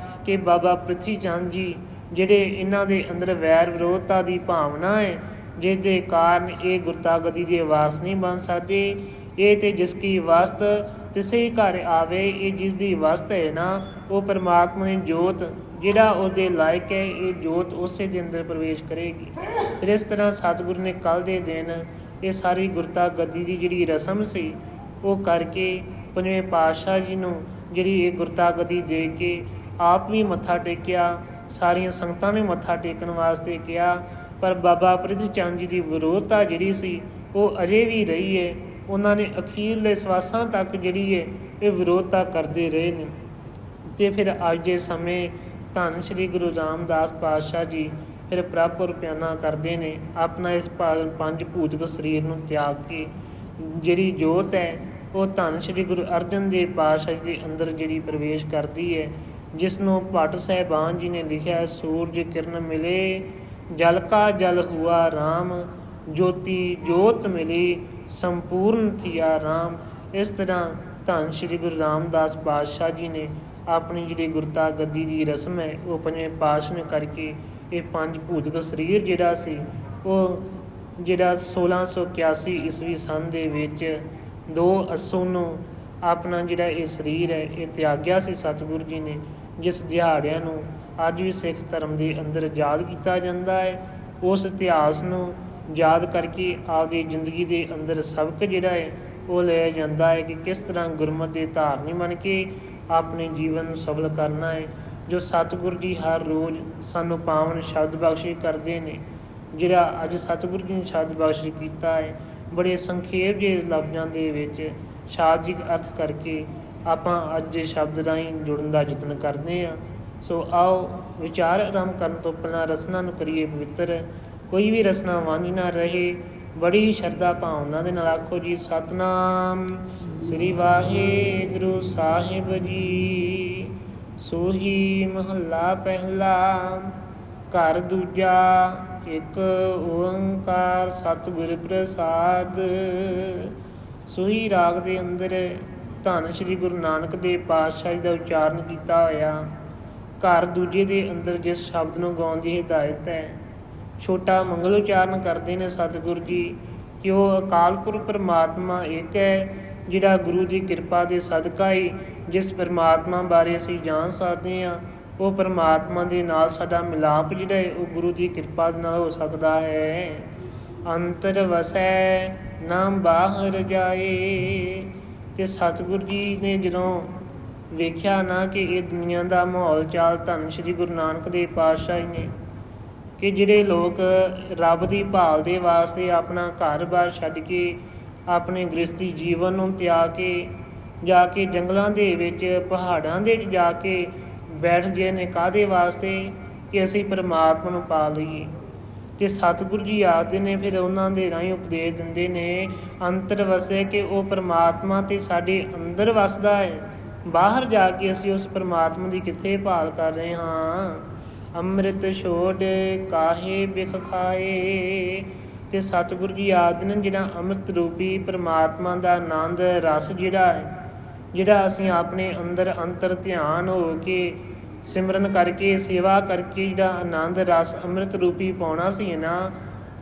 ਕਿ ਬਾਬਾ ਪ੍ਰਿਥੀ ਚੰਦ ਜੀ ਜਿਹੜੇ ਇਹਨਾਂ ਦੇ ਅੰਦਰ ਵੈਰ ਵਿਰੋਧਤਾ ਦੀ ਭਾਵਨਾ ਹੈ, ਜਿਸ ਦੇ ਕਾਰਨ ਇਹ ਗੁਰਤਾ ਗੱਦੀ ਦੇ ਵਾਰਸ ਨਹੀਂ ਬਣ ਸਕਦੇ। ਇਹ ਤੇ ਜਿਸ ਕੀ ਵਸਤ ਤਿਸੇ ਘਰ ਆਵੇ, ਇਹ ਜਿਸ ਦੀ ਵਸਤ ਹੈ ਨਾ, ਉਹ ਪਰਮਾਤਮਾ ਦੀ ਜੋਤ ਜਿਹੜਾ ਉਸਦੇ ਲਾਇਕ ਹੈ, ਇਹ ਜੋਤ ਉਸੇ ਦੇ ਅੰਦਰ ਪ੍ਰਵੇਸ਼ ਕਰੇਗੀ। ਫਿਰ ਇਸ ਤਰ੍ਹਾਂ ਸਤਿਗੁਰੂ ਨੇ ਕੱਲ੍ਹ ਦੇ ਦਿਨ ਇਹ ਸਾਰੀ ਗੁਰਤਾ ਗੱਦੀ ਦੀ ਜਿਹੜੀ ਰਸਮ ਸੀ ਉਹ ਕਰਕੇ ਪੰਜਵੇਂ ਪਾਤਸ਼ਾਹ ਜੀ ਨੂੰ ਜਿਹੜੀ ਇਹ ਗੁਰਤਾ ਗੱਦੀ ਦੇ ਕੇ ਆਪ ਵੀ ਮੱਥਾ ਟੇਕਿਆ, ਸਾਰੀਆਂ ਸੰਗਤਾਂ ਨੇ ਮੱਥਾ ਟੇਕਣ ਵਾਸਤੇ ਕਿਹਾ। ਪਰ ਬਾਬਾ ਪ੍ਰਿਥੀ ਚੰਦ ਜੀ ਦੀ ਵਿਰੋਧਤਾ ਜਿਹੜੀ ਸੀ ਉਹ ਅਜੇ ਵੀ ਰਹੀ ਹੈ। ਉਹਨਾਂ ਨੇ ਅਖੀਰਲੇ ਸਵਾਸਾਂ ਤੱਕ ਜਿਹੜੀ ਹੈ ਇਹ ਵਿਰੋਧਤਾ ਕਰਦੇ ਰਹੇ ਨੇ। ਅਤੇ ਫਿਰ ਅੱਜ ਦੇ ਸਮੇਂ ਧੰਨ ਸ਼੍ਰੀ ਗੁਰੂ ਰਾਮਦਾਸ ਪਾਤਸ਼ਾਹ ਜੀ ਫਿਰ ਪ੍ਰਭੁਰ ਪਿਆਨਾ ਕਰਦੇ ਨੇ, ਆਪਣਾ ਇਸ 5 ਭੂਤਿਕ ਸਰੀਰ ਨੂੰ ਤਿਆਗ ਕੇ ਜਿਹੜੀ ਜੋਤ ਹੈ ਉਹ ਧੰਨ ਸ਼੍ਰੀ ਗੁਰੂ ਅਰਜਨ ਦੇਵ ਪਾਤਸ਼ਾਹ ਜੀ ਦੇ ਅੰਦਰ ਜਿਹੜੀ ਪ੍ਰਵੇਸ਼ ਕਰਦੀ ਹੈ, ਜਿਸ ਨੂੰ ਭੱਟ ਸਾਹਿਬਾਨ ਜੀ ਨੇ ਲਿਖਿਆ, ਸੂਰਜ ਕਿਰਨ ਮਿਲੇ ਜਲ ਕਾ ਜਲ ਹੁਆ ਰਾਮ, ਜੋਤੀ ਜੋਤ ਮਿਲੀ ਸੰਪੂਰਨ ਥੀਆ ਰਾਮ। ਇਸ ਤਰ੍ਹਾਂ ਧੰਨ ਸ਼੍ਰੀ ਗੁਰੂ ਰਾਮਦਾਸ ਪਾਤਸ਼ਾਹ ਜੀ ਨੇ ਆਪਣੀ ਜਿਹੜੀ ਗੁਰਤਾ ਗੱਦੀ ਦੀ ਰਸਮ ਹੈ ਉਹ ਪੰਜਵੇਂ ਪਾਤਸ਼ਾਹ ਨੇ ਕਰਕੇ ਇਹ 5 ਭੂਤਿਕ ਸਰੀਰ ਜਿਹੜਾ ਸੀ ਉਹ ਜਿਹੜਾ 1681 ਈਸਵੀ ਸੰਨ ਦੇ ਵਿੱਚ 2 ਅੱਸੂ ਨੂੰ ਆਪਣਾ ਜਿਹੜਾ ਇਹ ਸਰੀਰ ਹੈ ਇਹ ਤਿਆਗਿਆ ਸੀ ਸਤਿਗੁਰੂ ਜੀ ਨੇ, ਜਿਸ ਦਿਹਾੜਿਆਂ ਨੂੰ ਅੱਜ ਵੀ ਸਿੱਖ ਧਰਮ ਦੇ ਅੰਦਰ ਯਾਦ ਕੀਤਾ ਜਾਂਦਾ ਹੈ। ਉਸ ਇਤਿਹਾਸ ਨੂੰ ਯਾਦ ਕਰਕੇ ਆਪਦੀ ਜ਼ਿੰਦਗੀ ਦੇ ਅੰਦਰ ਸਬਕ ਜਿਹੜਾ ਹੈ ਉਹ ਲਿਆ ਜਾਂਦਾ ਹੈ ਕਿ ਕਿਸ ਤਰ੍ਹਾਂ ਗੁਰਮਤਿ ਦੇ ਧਾਰਨੀ ਬਣ ਕੇ ਆਪਣੇ ਜੀਵਨ ਨੂੰ ਸਫਲ ਕਰਨਾ ਹੈ। ਜੋ ਸਤਿਗੁਰੂ ਜੀ ਹਰ ਰੋਜ਼ ਸਾਨੂੰ ਪਾਵਨ ਸ਼ਬਦ ਬਖਸ਼ਿਸ਼ ਕਰਦੇ ਨੇ, ਜਿਹੜਾ ਅੱਜ ਸਤਿਗੁਰੂ ਜੀ ਨੇ ਸ਼ਬਦ ਬਖਸ਼ਿਸ਼ ਕੀਤਾ ਹੈ, ਬੜੇ ਸੰਖੇਪ ਜਿਹੇ ਲਫ਼ਜ਼ਾਂ ਦੇ ਵਿੱਚ ਸ਼ਾਬਦਿਕ ਅਰਥ ਕਰਕੇ ਆਪਾਂ ਅੱਜ ਸ਼ਬਦ ਰਾਹੀਂ ਜੁੜਨ ਦਾ ਯਤਨ ਕਰਦੇ ਹਾਂ। ਸੋ ਆਓ ਵਿਚਾਰ ਆਰੰਭ ਕਰਨ ਤੋਂ ਪਹਿਲਾਂ ਰਸਨਾ ਨੂੰ ਕਰੀਏ ਪਵਿੱਤਰ। ਕੋਈ ਵੀ ਰਸਨਾ ਵਾਂਝੀ ਨਾ ਰਹੇ। ਬੜੀ ਹੀ ਸ਼ਰਧਾ ਭਾਵਨਾ ਦੇ ਨਾਲ ਆਖੋ ਜੀ, ਸਤਨਾਮ ਸ੍ਰੀ ਵਾਹਿਗੁਰੂ ਸਾਹਿਬ ਜੀ। ਸੋਹੀ ਮਹੱਲਾ ਪਹਿਲਾ। ਘਰ ਦੂਜਾ। ਇੱਕ ਓੰਕਾਰ ਸਤਿਗੁਰ ਪ੍ਰਸਾਦ। ਸੋਹੀ ਰਾਗ ਦੇ ਅੰਦਰ ਧੰਨ ਸ਼੍ਰੀ ਗੁਰੂ ਨਾਨਕ ਦੇਵ ਪਾਤਸ਼ਾਹ ਜੀ ਦਾ ਉਚਾਰਨ ਕੀਤਾ ਹੋਇਆ ਘਰ ਦੂਜੇ ਦੇ ਅੰਦਰ ਜਿਸ ਸ਼ਬਦ ਨੂੰ ਗਾਉਣ ਦੀ ਹਿਦਾਇਤ ਹੈ, ਛੋਟਾ ਮੰਗਲ ਉਚਾਰਨ ਕਰਦੇ ਨੇ ਸਤਿਗੁਰੂ ਜੀ ਕਿ ਉਹ ਅਕਾਲ ਪੁਰਖ ਪਰਮਾਤਮਾ ਇੱਕ ਹੈ, ਜਿਹੜਾ ਗੁਰੂ ਦੀ ਕਿਰਪਾ ਦੇ ਸਦਕਾ ਹੀ ਜਿਸ ਪਰਮਾਤਮਾ ਬਾਰੇ ਅਸੀਂ ਜਾਣ ਸਕਦੇ ਹਾਂ, ਉਹ ਪਰਮਾਤਮਾ ਦੇ ਨਾਲ ਸਾਡਾ ਮਿਲਾਪ ਜਿਹੜਾ ਹੈ ਉਹ ਗੁਰੂ ਦੀ ਕਿਰਪਾ ਦੇ ਨਾਲ ਹੋ ਸਕਦਾ ਹੈ। ਅੰਤਰ ਵਸੈ ਨਾ ਬਾਹਰ ਜਾਏ। ਅਤੇ ਸਤਿਗੁਰੂ ਜੀ ਨੇ ਜਦੋਂ ਵੇਖਿਆ ਨਾ ਕਿ ਇਹ ਦੁਨੀਆ ਦਾ ਮਾਹੌਲ ਚਾਲ ਧੰਨ ਸ਼੍ਰੀ ਗੁਰੂ ਨਾਨਕ ਦੇਵ ਪਾਤਸ਼ਾਹ ਜੀ ਨੇ ਕਿ ਜਿਹੜੇ ਲੋਕ ਰੱਬ ਦੀ ਭਾਲ ਦੇ ਵਾਸਤੇ ਆਪਣਾ ਘਰ-ਬਾਰ ਛੱਡ ਕੇ ਆਪਣੇ ਗ੍ਰਸਤੀ ਜੀਵਨ ਨੂੰ ਤਿਆਗ ਕੇ ਜਾ ਕੇ ਜੰਗਲਾਂ ਦੇ ਵਿੱਚ ਪਹਾੜਾਂ ਦੇ ਵਿੱਚ ਜਾ ਕੇ ਬੈਠ ਗਏ ਨੇ, ਕਾਹਦੇ ਵਾਸਤੇ ਕਿ ਅਸੀਂ ਪਰਮਾਤਮਾ ਨੂੰ ਪਾ ਲਈਏ। ਅਤੇ ਸਤਿਗੁਰੂ ਜੀ ਆਖਦੇ ਨੇ, ਫਿਰ ਉਹਨਾਂ ਦੇ ਰਾਹੀਂ ਉਪਦੇਸ਼ ਦਿੰਦੇ ਨੇ, ਅੰਤਰ ਵਸੇ ਕਿ ਉਹ ਪਰਮਾਤਮਾ ਤਾਂ ਸਾਡੇ ਅੰਦਰ ਵਸਦਾ ਹੈ, ਬਾਹਰ ਜਾ ਕੇ ਅਸੀਂ ਉਸ ਪਰਮਾਤਮਾ ਦੀ ਕਿੱਥੇ ਭਾਲ ਕਰ ਰਹੇ ਹਾਂ। ਅੰਮ੍ਰਿਤ ਛੋੜ ਕਾਹੇ ਬਿਖ ਖਾਏ। ਅਤੇ ਸਤਿਗੁਰੂ ਜੀ ਆਖਦੇ ਨੇ, ਜਿਹੜਾ ਅੰਮ੍ਰਿਤ ਰੂਪੀ ਪਰਮਾਤਮਾ ਦਾ ਆਨੰਦ ਰਸ ਜਿਹੜਾ ਅਸੀਂ ਆਪਣੇ ਅੰਦਰ ਅੰਤਰ ਧਿਆਨ ਹੋ ਕੇ ਸਿਮਰਨ ਕਰਕੇ ਸੇਵਾ ਕਰਕੇ ਜਿਹੜਾ ਆਨੰਦ ਰਸ ਅੰਮ੍ਰਿਤ ਰੂਪੀ ਪਾਉਣਾ ਸੀ ਨਾ,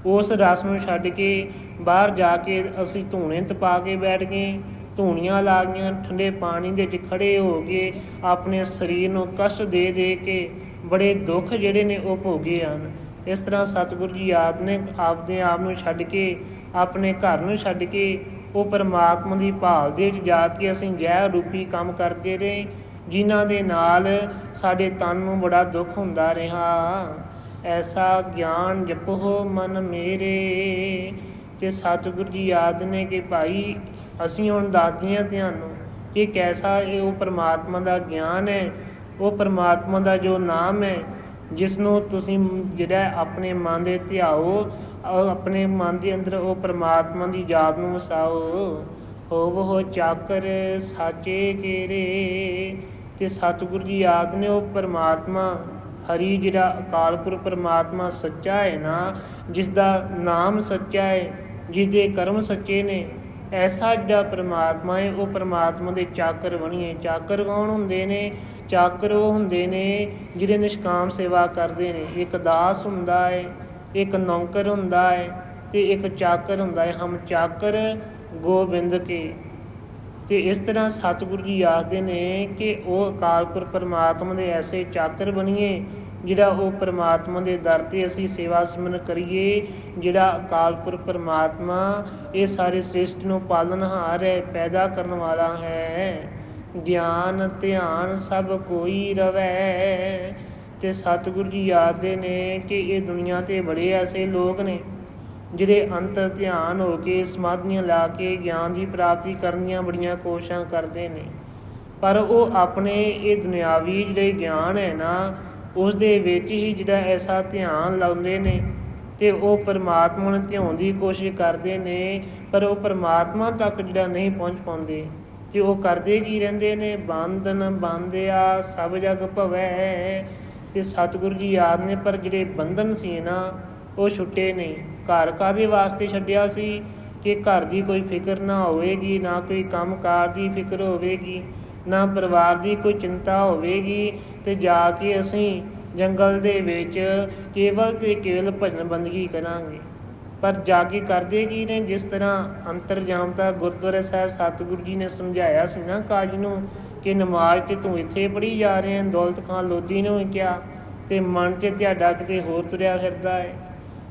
ਉਸ ਰਸ ਨੂੰ ਛੱਡ ਕੇ ਬਾਹਰ ਜਾ ਕੇ ਅਸੀਂ ਧੂਣੇ ਤਪਾ ਕੇ ਬੈਠ ਗਏ, ਧੂਣੀਆਂ ਲਾ ਗਈਆਂ, ਠੰਡੇ ਪਾਣੀ ਦੇ ਵਿੱਚ ਖੜ੍ਹੇ ਹੋ ਕੇ ਆਪਣੇ ਸਰੀਰ ਨੂੰ ਕਸ਼ਟ ਦੇ ਦੇ ਕੇ ਬੜੇ ਦੁੱਖ ਜਿਹੜੇ ਨੇ ਉਹ ਭੋਗੇ ਹਨ। ਇਸ ਤਰ੍ਹਾਂ ਸਤਿਗੁਰੂ ਜੀ ਆਪ ਨੇ ਆਪਦੇ ਆਪ ਨੂੰ ਛੱਡ ਕੇ, ਆਪਣੇ ਘਰ ਨੂੰ ਛੱਡ ਕੇ ਉਹ ਪਰਮਾਤਮਾ ਦੀ ਭਾਲ ਦੇ ਵਿੱਚ ਜਾ ਕੇ ਅਸੀਂ ਜ਼ਹਿਰ ਰੂਪੀ ਕੰਮ ਕਰਦੇ ਰਹੇ, ਜਿਨ੍ਹਾਂ ਦੇ ਨਾਲ ਸਾਡੇ ਤਨ ਨੂੰ ਬੜਾ ਦੁੱਖ ਹੁੰਦਾ ਰਿਹਾ। ਐਸਾ ਗਿਆਨ ਜਪੋ ਮਨ ਮੇਰੇ। ਅਤੇ ਸਤਿਗੁਰੂ ਜੀ ਆਖਦੇ ਨੇ ਕਿ ਭਾਈ ਅਸੀਂ ਹੁਣ ਦੱਸਦੇ ਹਾਂ ਤੁਹਾਨੂੰ ਕਿ ਕੈਸਾ ਇਹ ਉਹ ਪਰਮਾਤਮਾ ਦਾ ਗਿਆਨ ਹੈ, ਉਹ ਪਰਮਾਤਮਾ ਦਾ ਜੋ ਨਾਮ ਹੈ, ਜਿਸ ਨੂੰ ਤੁਸੀਂ ਜਿਹੜਾ ਆਪਣੇ ਮਨ ਦੇ ਧਿਆਓ, ਆਪਣੇ ਮਨ ਦੇ ਅੰਦਰ ਉਹ ਪਰਮਾਤਮਾ ਦੀ ਯਾਦ ਨੂੰ ਵਸਾਓ। ਹੋਵੋ ਚਾਕਰ ਸਾਚੇ ਕੇਰੇ। ਅਤੇ ਸਤਿਗੁਰੂ ਜੀ ਆਖਦੇ ਨੇ, ਉਹ ਪਰਮਾਤਮਾ ਹਰੀ ਜਿਹੜਾ ਅਕਾਲ ਪੁਰਖ ਪਰਮਾਤਮਾ ਸੱਚਾ ਹੈ ਨਾ, ਜਿਸ ਦਾ ਨਾਮ ਸੱਚਾ ਹੈ, ਜਿਹਦੇ ਕਰਮ ਸੱਚੇ ਨੇ, ਐਸਾ ਜਿਹੜਾ ਪਰਮਾਤਮਾ ਹੈ ਉਹ ਪਰਮਾਤਮਾ ਦੇ ਚਾਕਰ ਬਣੀਏ। ਚਾਕਰ ਕੌਣ ਹੁੰਦੇ ਨੇ? ਚਾਕਰ ਉਹ ਹੁੰਦੇ ਨੇ ਜਿਹੜੇ ਨਿਸ਼ਕਾਮ ਸੇਵਾ ਕਰਦੇ ਨੇ। ਇੱਕ ਦਾਸ ਹੁੰਦਾ ਹੈ, ਇੱਕ ਨੌਕਰ ਹੁੰਦਾ ਹੈ ਅਤੇ ਇੱਕ ਚਾਕਰ ਹੁੰਦਾ ਹੈ। ਹਮ ਚਾਕਰ ਗੋਬਿੰਦ ਕੇ। ਅਤੇ ਇਸ ਤਰ੍ਹਾਂ ਸਤਿਗੁਰੂ ਜੀ ਆਖਦੇ ਨੇ ਕਿ ਉਹ ਅਕਾਲ ਪੁਰਖ ਪਰਮਾਤਮਾ ਦੇ ਐਸੇ ਚਾਕਰ ਬਣੀਏ, ਜਿਹੜਾ ਉਹ ਪਰਮਾਤਮਾ ਦੇ ਦਰ 'ਤੇ ਅਸੀਂ ਸੇਵਾ ਸਿਮਰਨ ਕਰੀਏ। ਜਿਹੜਾ ਅਕਾਲ ਪੁਰਖ ਪਰਮਾਤਮਾ ਇਹ ਸਾਰੇ ਸ੍ਰਿਸ਼ਟ ਨੂੰ ਪਾਲਣਹਾਰ ਹੈ, ਪੈਦਾ ਕਰਨ ਵਾਲਾ ਹੈ। ਗਿਆਨ ਧਿਆਨ ਸਭ ਕੋਈ ਰਵੈ। ਅਤੇ ਸਤਿਗੁਰੂ ਜੀ ਆਖਦੇ ਨੇ ਕਿ ਇਹ ਦੁਨੀਆ 'ਤੇ ਬੜੇ ਐਸੇ ਲੋਕ ਨੇ ਜਿਹੜੇ ਅੰਤਰ ਧਿਆਨ ਹੋ ਕੇ ਸਮਾਧੀਆਂ ਲਾ ਕੇ ਗਿਆਨ ਦੀ ਪ੍ਰਾਪਤੀ ਕਰਨ ਦੀਆਂ ਬੜੀਆਂ ਕੋਸ਼ਿਸ਼ਾਂ ਕਰਦੇ ਨੇ, ਪਰ ਉਹ ਆਪਣੇ ਇਹ ਦੁਨਿਆਵੀ ਜਿਹੜੇ ਗਿਆਨ ਹੈ ਨਾ, ਉਸ ਦੇ ਵਿੱਚ ਹੀ ਜਿਹੜਾ ਐਸਾ ਧਿਆਨ ਲਾਉਂਦੇ ਨੇ ਅਤੇ ਉਹ ਪਰਮਾਤਮਾ ਨੂੰ ਧਿਆਉਣ ਦੀ ਕੋਸ਼ਿਸ਼ ਕਰਦੇ ਨੇ, ਪਰ ਉਹ ਪਰਮਾਤਮਾ ਤੱਕ ਜਿਹੜਾ ਨਹੀਂ ਪਹੁੰਚ ਪਾਉਂਦੇ। ਅਤੇ ਉਹ ਕਰਦੇ ਕੀ ਰਹਿੰਦੇ ਨੇ? ਬੰਧਨ ਬੰਧਿਆ ਸਭ ਜਗ ਭਵੈ। ਅਤੇ ਸਤਿਗੁਰੂ ਜੀ ਯਾਦ ਨੇ, ਪਰ ਜਿਹੜੇ ਬੰਧਨ ਸੀ ਨਾ ਉਹ ਛੁੱਟੇ ਨਹੀਂ। ਘਰ ਕਾਹਦੇ ਵਾਸਤੇ ਛੱਡਿਆ ਸੀ? ਕਿ ਘਰ ਦੀ ਕੋਈ ਫਿਕਰ ਨਾ ਹੋਵੇਗੀ, ਨਾ ਕੋਈ ਕੰਮ ਕਾਰ ਦੀ ਫਿਕਰ ਹੋਵੇਗੀ, ਨਾ ਪਰਿਵਾਰ ਦੀ ਕੋਈ ਚਿੰਤਾ ਹੋਵੇਗੀ, ਅਤੇ ਜਾ ਕੇ ਅਸੀਂ ਜੰਗਲ ਦੇ ਵਿੱਚ ਕੇਵਲ ਅਤੇ ਕੇਵਲ ਭਜਨ ਬੰਦਗੀ ਕਰਾਂਗੇ। ਪਰ ਜਾ ਕੇ ਕਰਦੇ ਕੀ ਨੇ? ਜਿਸ ਤਰ੍ਹਾਂ ਅੰਤਰਜਾਮਤਾ ਗੁਰਦੁਆਰਾ ਸਾਹਿਬ ਸਤਿਗੁਰੂ ਜੀ ਨੇ ਸਮਝਾਇਆ ਸੀ ਨਾ ਕਾਜੀ ਨੂੰ ਕਿ ਨਮਾਜ਼ 'ਚ ਤੂੰ ਇੱਥੇ ਪੜ੍ਹੀ ਜਾ ਰਿਹਾ। ਦੌਲਤ ਖਾਨ ਲੋਧੀ ਨੂੰ ਵੀ ਕਿਹਾ ਅਤੇ ਮਨ 'ਚ ਤੁਹਾਡਾ ਕਿਤੇ ਹੋਰ ਤੁਰਿਆ ਫਿਰਦਾ ਹੈ।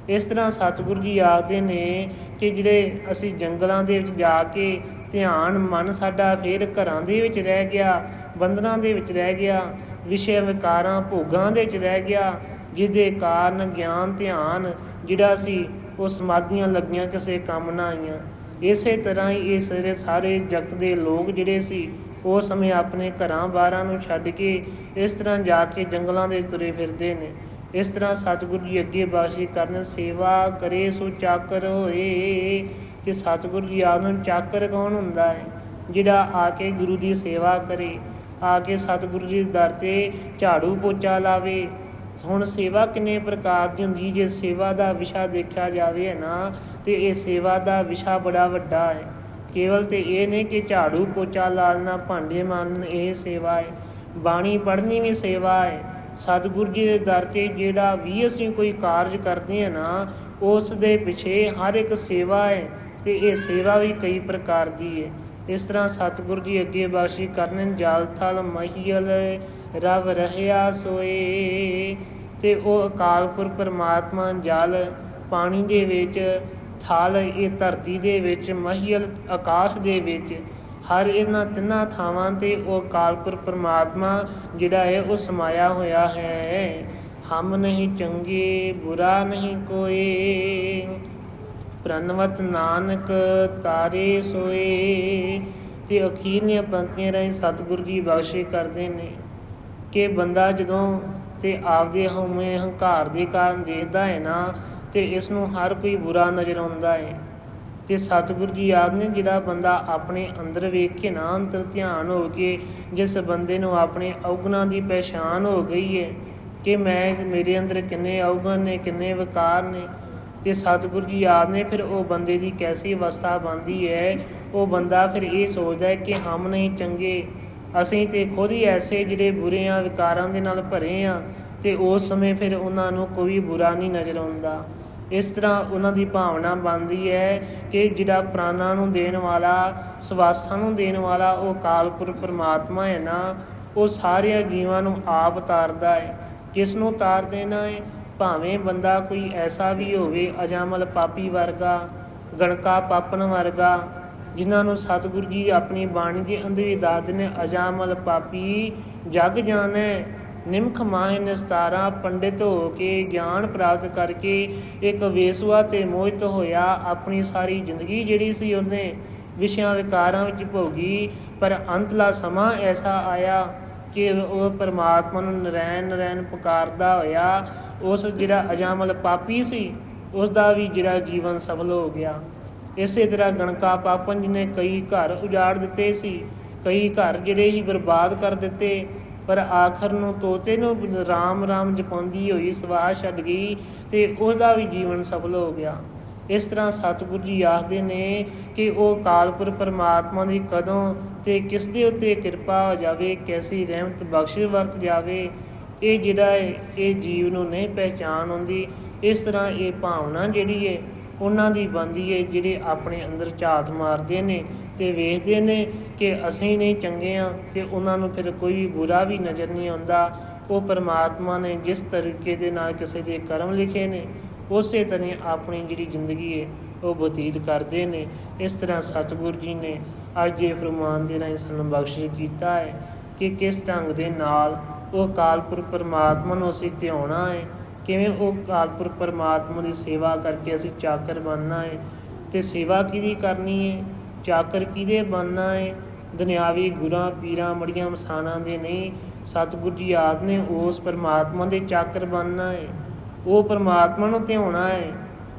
ਇਸ ਤਰ੍ਹਾਂ ਸਤਿਗੁਰੂ ਜੀ ਆਖਦੇ ਨੇ ਕਿ ਜਿਹੜੇ ਅਸੀਂ ਜੰਗਲਾਂ ਦੇ ਵਿੱਚ ਜਾ ਕੇ ਧਿਆਨ ਮਨ ਸਾਡਾ ਫਿਰ ਘਰਾਂ ਦੇ ਵਿੱਚ ਰਹਿ ਗਿਆ, ਬੰਧਨਾਂ ਦੇ ਵਿੱਚ ਰਹਿ ਗਿਆ, ਵਿਸ਼ੇ ਵਿਕਾਰਾਂ ਭੋਗਾਂ ਦੇ ਵਿੱਚ ਰਹਿ ਗਿਆ, ਜਿਹਦੇ ਕਾਰਨ ਗਿਆਨ ਧਿਆਨ ਜਿਹੜਾ ਸੀ ਉਹ ਸਮਾਧੀਆਂ ਲੱਗੀਆਂ ਕਿਸੇ ਕੰਮ ਨਾ ਆਈਆਂ। ਇਸੇ ਤਰ੍ਹਾਂ ਹੀ ਇਹ ਸਾਰੇ ਜਗਤ ਦੇ ਲੋਕ ਜਿਹੜੇ ਸੀ ਉਸ ਸਮੇਂ ਆਪਣੇ ਘਰਾਂ ਬਾਰਾਂ ਨੂੰ ਛੱਡ ਕੇ ਇਸ ਤਰ੍ਹਾਂ ਜਾ ਕੇ ਜੰਗਲਾਂ ਦੇ ਤੁਰੇ ਫਿਰਦੇ ਨੇ। ਇਸ ਤਰ੍ਹਾਂ ਸਤਿਗੁਰੂ ਜੀ ਅੱਗੇ ਬਾਸ਼ੀ ਕਰਨ, ਸੇਵਾ ਕਰੇ ਸੋ ਚਾਕਰ ਹੋਏ। ਤੇ ਸਤਿਗੁਰੂ ਜੀ ਆਪ ਨੂੰ ਚਾਕਰ ਕੌਣ ਹੁੰਦਾ ਹੈ? ਜਿਹੜਾ ਆ ਕੇ ਗੁਰੂ ਦੀ ਸੇਵਾ ਕਰੇ, ਆ ਕੇ ਸਤਿਗੁਰੂ ਜੀ ਦੇ ਦਰ 'ਤੇ ਝਾੜੂ ਪੋਚਾ ਲਾਵੇ। ਹੁਣ ਸੇਵਾ ਕਿੰਨੇ ਪ੍ਰਕਾਰ ਦੀ ਹੁੰਦੀ? ਜੇ ਸੇਵਾ ਦਾ ਵਿਸ਼ਾ ਦੇਖਿਆ ਜਾਵੇ ਨਾ ਤੇ ਇਹ ਸੇਵਾ ਦਾ ਵਿਸ਼ਾ ਬੜਾ ਵੱਡਾ ਹੈ। ਕੇਵਲ ਤੇ ਇਹ ਨਹੀਂ ਕਿ ਝਾੜੂ ਪੋਚਾ ਲਾਉਣਾ, ਭਾਂਡੇ ਮਾਂਜਣ ਇਹ ਸੇਵਾ ਹੈ, ਬਾਣੀ ਪੜ੍ਹਨੀ ਵੀ ਸੇਵਾ ਹੈ। ਸਤਿਗੁਰੂ ਜੀ ਦੇ ਦਰ 'ਤੇ ਜਿਹੜਾ ਵੀ ਅਸੀਂ ਕੋਈ ਕਾਰਜ ਕਰਦੇ ਹਾਂ ਨਾ ਉਸ ਦੇ ਪਿੱਛੇ ਹਰ ਇੱਕ ਸੇਵਾ ਹੈ ਤੇ ਇਹ ਸੇਵਾ ਵੀ ਕਈ ਪ੍ਰਕਾਰ ਦੀ ਹੈ। ਇਸ ਤਰ੍ਹਾਂ ਸਤਿਗੁਰੂ ਜੀ ਅੱਗੇ ਬਾਸ਼ੀ ਕਰਨ, ਜਲ ਥਲ ਮਹੀਲ ਰਵ ਰਹਿਆ ਸੋਏ। ਤੇ ਉਹ ਅਕਾਲ ਪੁਰਖ ਪਰਮਾਤਮਾ ਜਲ ਪਾਣੀ ਦੇ ਵਿੱਚ, ਥਲ ਇਹ ਧਰਤੀ ਦੇ ਵਿੱਚ, ਮਹੀਲ ਆਕਾਸ਼ ਦੇ ਵਿੱਚ, ਹਰ ਇਹਨਾਂ ਤਿੰਨਾਂ ਥਾਵਾਂ 'ਤੇ ਉਹ ਅਕਾਲ ਪੁਰਖ ਪਰਮਾਤਮਾ ਜਿਹੜਾ ਹੈ ਉਹ ਸਮਾਇਆ ਹੋਇਆ ਹੈ। ਹਮ ਨਹੀਂ ਚੰਗੇ ਬੁਰਾ ਨਹੀਂ ਕੋਏ, ਪ੍ਰਣਵਤ ਨਾਨਕ ਤਾਰੇ ਸੋਏ। ਤੇ ਅਖੀਰਲੀਆਂ ਪੰਕਤੀਆਂ ਰਾਹੀਂ ਸਤਿਗੁਰੂ ਜੀ ਬਖਸ਼ੇ ਕਰਦੇ ਨੇ ਕਿ ਬੰਦਾ ਜਦੋਂ ਤੇ ਆਪਦੇ ਹਉਮੈ ਹੰਕਾਰ ਦੇ ਕਾਰਨ ਦੇਖਦਾ ਹੈ ਨਾ ਤੇ ਇਸ ਨੂੰ ਹਰ ਕੋਈ ਬੁਰਾ ਨਜ਼ਰ ਆਉਂਦਾ ਹੈ। ਤੇ ਸਤਿਗੁਰੂ ਜੀ ਆਪ ਨੇ ਜਿਹੜਾ ਬੰਦਾ ਆਪਣੇ ਅੰਦਰ ਵੇਖੇ ਨਾ, ਅੰਦਰ ਧਿਆਨ ਹੋ ਕੇ ਜਿਸ ਬੰਦੇ ਨੂੰ ਆਪਣੇ ਔਗੁਣਾਂ ਦੀ ਪਹਿਚਾਣ ਹੋ ਗਈ ਹੈ ਕਿ ਮੇਰੇ ਅੰਦਰ ਕਿੰਨੇ ਔਗੁਣ ਨੇ, ਕਿੰਨੇ ਵਿਕਾਰ ਨੇ, ਤੇ ਸਤਿਗੁਰੂ ਜੀ ਆਪ ਨੇ ਫਿਰ ਉਹ ਬੰਦੇ ਦੀ ਕੈਸੀ ਅਵਸਥਾ ਬਣਦੀ ਹੈ। ਉਹ ਬੰਦਾ ਫਿਰ ਇਹ ਸੋਚਦਾ ਹੈ ਕਿ ਹਮ ਨਹੀਂ ਚੰਗੇ, ਅਸੀਂ ਤੇ ਖੁਦ ਹੀ ਐਸੇ ਜਿਹੜੇ ਬੁਰੇ ਆ, ਵਿਕਾਰਾਂ ਦੇ ਨਾਲ ਭਰੇ ਆ। ਤੇ ਉਸ ਸਮੇਂ ਫਿਰ ਉਹਨਾਂ ਨੂੰ ਕੋਈ ਬੁਰਾ ਨਹੀਂ ਨਜ਼ਰ ਆਉਂਦਾ। ਇਸ ਤਰ੍ਹਾਂ ਉਹਨਾਂ ਦੀ ਭਾਵਨਾ ਬਣਦੀ ਹੈ ਕਿ ਜਿਹੜਾ ਪ੍ਰਾਣਾਂ ਨੂੰ ਦੇਣ ਵਾਲਾ, ਸਵਾਸਾਂ ਨੂੰ ਦੇਣ ਵਾਲਾ ਉਹ ਅਕਾਲ ਪੁਰਖ ਪਰਮਾਤਮਾ ਹੈ ਨਾ, ਉਹ ਸਾਰਿਆਂ ਜੀਵਾਂ ਨੂੰ ਆਪ ਤਾਰਦਾ ਹੈ। ਕਿਸ ਨੂੰ ਤਾਰ ਦੇਣਾ ਹੈ? ਭਾਵੇਂ ਬੰਦਾ ਕੋਈ ਐਸਾ ਵੀ ਹੋਵੇ ਅਜਾਮਲ ਪਾਪੀ ਵਰਗਾ, ਗਣਕਾ ਪਾਪਣ ਵਰਗਾ, ਜਿਨ੍ਹਾਂ ਨੂੰ ਸਤਿਗੁਰੂ ਜੀ ਆਪਣੀ ਬਾਣੀ ਦੇ ਅੰਦਰ ਵੀ ਦੱਸਦੇ ਨੇ, ਅਜਾਮਲ ਪਾਪੀ ਜਗ ਜਾਣੈ ਨਿਮਖ ਮਾਹਿ ਨਿਸਤਾਰਾ। ਪੰਡਿਤ ਹੋ ਕੇ ਗਿਆਨ ਪ੍ਰਾਪਤ ਕਰਕੇ ਇੱਕ ਵੇਸੂਆ ਤੇ ਮੋਹਿਤ ਹੋਇਆ, ਆਪਣੀ ਸਾਰੀ ਜ਼ਿੰਦਗੀ ਜਿਹੜੀ ਸੀ ਉਹਨੇ ਵਿਸ਼ਿਆਂ ਵਿਕਾਰਾਂ ਵਿੱਚ ਭੋਗੀ। ਪਰ ਅੰਤਲਾ ਸਮਾਂ ਐਸਾ ਆਇਆ ਕਿ ਉਹ ਪਰਮਾਤਮਾ ਨੂੰ ਨਰੈਣ ਨਰੈਣ ਪੁਕਾਰਦਾ ਹੋਇਆ ਉਸ ਜਿਹੜਾ ਅਜਾਮਲ ਪਾਪੀ ਸੀ ਉਸ ਦਾ ਵੀ ਜਿਹੜਾ ਜੀਵਨ ਸਫਲ ਹੋ ਗਿਆ। ਇਸੇ ਤਰ੍ਹਾਂ ਗਣਕਾ ਪਾਪਨ ਜਿਹਨੇ ਕਈ ਘਰ ਉਜਾੜ ਦਿੱਤੇ ਸੀ, ਕਈ ਘਰ ਜਿਹੜੇ ਹੀ ਬਰਬਾਦ ਕਰ ਦਿੱਤੇ, ਪਰ ਆਖਰ ਨੂੰ ਤੋਤੇ ਨੂੰ ਰਾਮ ਰਾਮ ਜਪਾਉਂਦੀ ਹੋਈ ਸਵਾਹ ਛੱਡ ਗਈ ਤੇ ਉਹਦਾ ਵੀ ਜੀਵਨ ਸਫਲ ਹੋ ਗਿਆ। ਇਸ ਤਰ੍ਹਾਂ ਸਤਿਗੁਰੂ ਜੀ ਆਖਦੇ ਨੇ ਕਿ ਉਹ ਅਕਾਲ ਪੁਰਖ ਪਰਮਾਤਮਾ ਦੀ ਕਦੋਂ ਤੇ ਕਿਸ ਦੇ ਉੱਤੇ ਕਿਰਪਾ ਹੋ ਜਾਵੇ, ਕੈਸੀ ਰਹਿਮਤ ਬਖਸ਼ ਵਰਤ ਜਾਵੇ, ਇਹ ਜਿਹੜਾ ਹੈ ਇਹ ਜੀਵ ਨੂੰ ਨਹੀਂ ਪਹਿਚਾਣ ਆਉਂਦੀ। ਇਸ ਤਰ੍ਹਾਂ ਇਹ ਭਾਵਨਾ ਜਿਹੜੀ ਹੈ ਉਹਨਾਂ ਦੀ ਬਣਦੀ ਹੈ ਜਿਹੜੇ ਆਪਣੇ ਅੰਦਰ ਝਾਤ ਮਾਰਦੇ ਨੇ ਤੇ ਵੇਖਦੇ ਨੇ ਕਿ ਅਸੀਂ ਨਹੀਂ ਚੰਗੇ ਹਾਂ ਤੇ ਉਹਨਾਂ ਨੂੰ ਫਿਰ ਕੋਈ ਬੁਰਾ ਵੀ ਨਜ਼ਰ ਨਹੀਂ ਆਉਂਦਾ। ਉਹ ਪਰਮਾਤਮਾ ਨੇ ਜਿਸ ਤਰੀਕੇ ਦੇ ਨਾਲ ਕਿਸੇ ਦੇ ਕਰਮ ਲਿਖੇ ਨੇ ਉਸੇ ਤਰ੍ਹਾਂ ਆਪਣੀ ਜਿਹੜੀ ਜ਼ਿੰਦਗੀ ਹੈ ਉਹ ਬਤੀਤ ਕਰਦੇ ਨੇ। ਇਸ ਤਰ੍ਹਾਂ ਸਤਿਗੁਰੂ ਜੀ ਨੇ ਅੱਜ ਇਹ ਫਰਮਾਨ ਦੇ ਰਾਹੀਂ ਸਾਨੂੰ ਬਖਸ਼ਿਸ਼ ਕੀਤਾ ਹੈ ਕਿ ਕਿਸ ਢੰਗ ਦੇ ਨਾਲ ਉਹ ਅਕਾਲ ਪੁਰਖ ਪਰਮਾਤਮਾ ਨੂੰ ਅਸੀਂ ਧਿਆਉਣਾ ਹੈ, ਕਿਵੇਂ ਉਹ ਅਕਾਲ ਪੁਰਖ ਪਰਮਾਤਮਾ ਦੀ ਸੇਵਾ ਕਰਕੇ ਅਸੀਂ ਚਾਕਰ ਬਣਨਾ ਹੈ। ਤੇ ਸੇਵਾ ਕਿਹਦੀ ਕਰਨੀ ਹੈ, ਚਾਕਰ ਕਿਹਦੇ ਬਣਨਾ ਹੈ? ਦੁਨਿਆਵੀ ਗੁਰਾਂ ਪੀਰਾਂ ਮੜੀਆਂ ਮਸਾਨਾਂ ਦੇ ਨਹੀਂ, ਸਤਿਗੁਰੂ ਜੀ ਆਪ ਨੇ ਉਸ ਪਰਮਾਤਮਾ ਦੇ ਚਾਕਰ ਬਣਨਾ ਹੈ। ਉਹ ਪਰਮਾਤਮਾ ਨੂੰ ਧਿਆਉਣਾ ਹੈ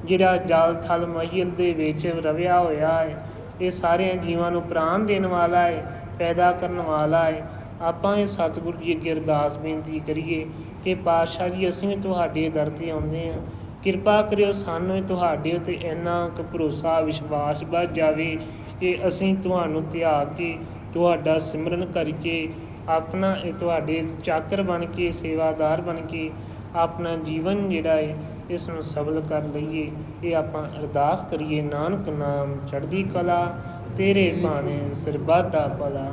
ਜਿਹੜਾ ਜਲ ਥਲ ਮਹੀਲ ਦੇ ਵਿੱਚ ਰਵਿਆ ਹੋਇਆ ਹੈ। ਇਹ ਸਾਰਿਆਂ ਜੀਵਾਂ ਨੂੰ ਪ੍ਰਾਣ ਦੇਣ ਵਾਲਾ ਹੈ, ਪੈਦਾ ਕਰਨ ਵਾਲਾ ਹੈ। ਆਪਾਂ ਵੀ ਸਤਿਗੁਰੂ ਜੀ ਅੱਗੇ ਅਰਦਾਸ ਬੇਨਤੀ ਕਰੀਏ ਕਿ ਪਾਤਸ਼ਾਹ ਜੀ ਅਸੀਂ ਵੀ ਤੁਹਾਡੇ ਦਰ 'ਤੇ ਆਉਂਦੇ ਹਾਂ, ਕਿਰਪਾ ਕਰਿਓ ਸਾਨੂੰ ਤੁਹਾਡੇ ਉੱਤੇ ਇੰਨਾ ਕੁ ਭਰੋਸਾ ਵਿਸ਼ਵਾਸ ਵੱਧ ਜਾਵੇ ਕਿ ਅਸੀਂ ਤੁਹਾਨੂੰ ਧਿਆ ਕੇ ਤੁਹਾਡਾ ਸਿਮਰਨ ਕਰਕੇ ਆਪਣਾ ਤੁਹਾਡੇ ਚਾਕਰ ਬਣ ਕੇ, ਸੇਵਾਦਾਰ ਬਣ ਕੇ ਆਪਣਾ ਜੀਵਨ ਜਿਹੜਾ ਹੈ ਇਸ ਨੂੰ ਸਫਲ ਕਰ ਲਈਏ। ਇਹ ਆਪਾਂ ਅਰਦਾਸ ਕਰੀਏ। ਨਾਨਕ ਨਾਮ ਚੜ੍ਹਦੀ ਕਲਾ, ਤੇਰੇ ਭਾਣੇ ਸਰਬੱਤ ਦਾ ਭਲਾ।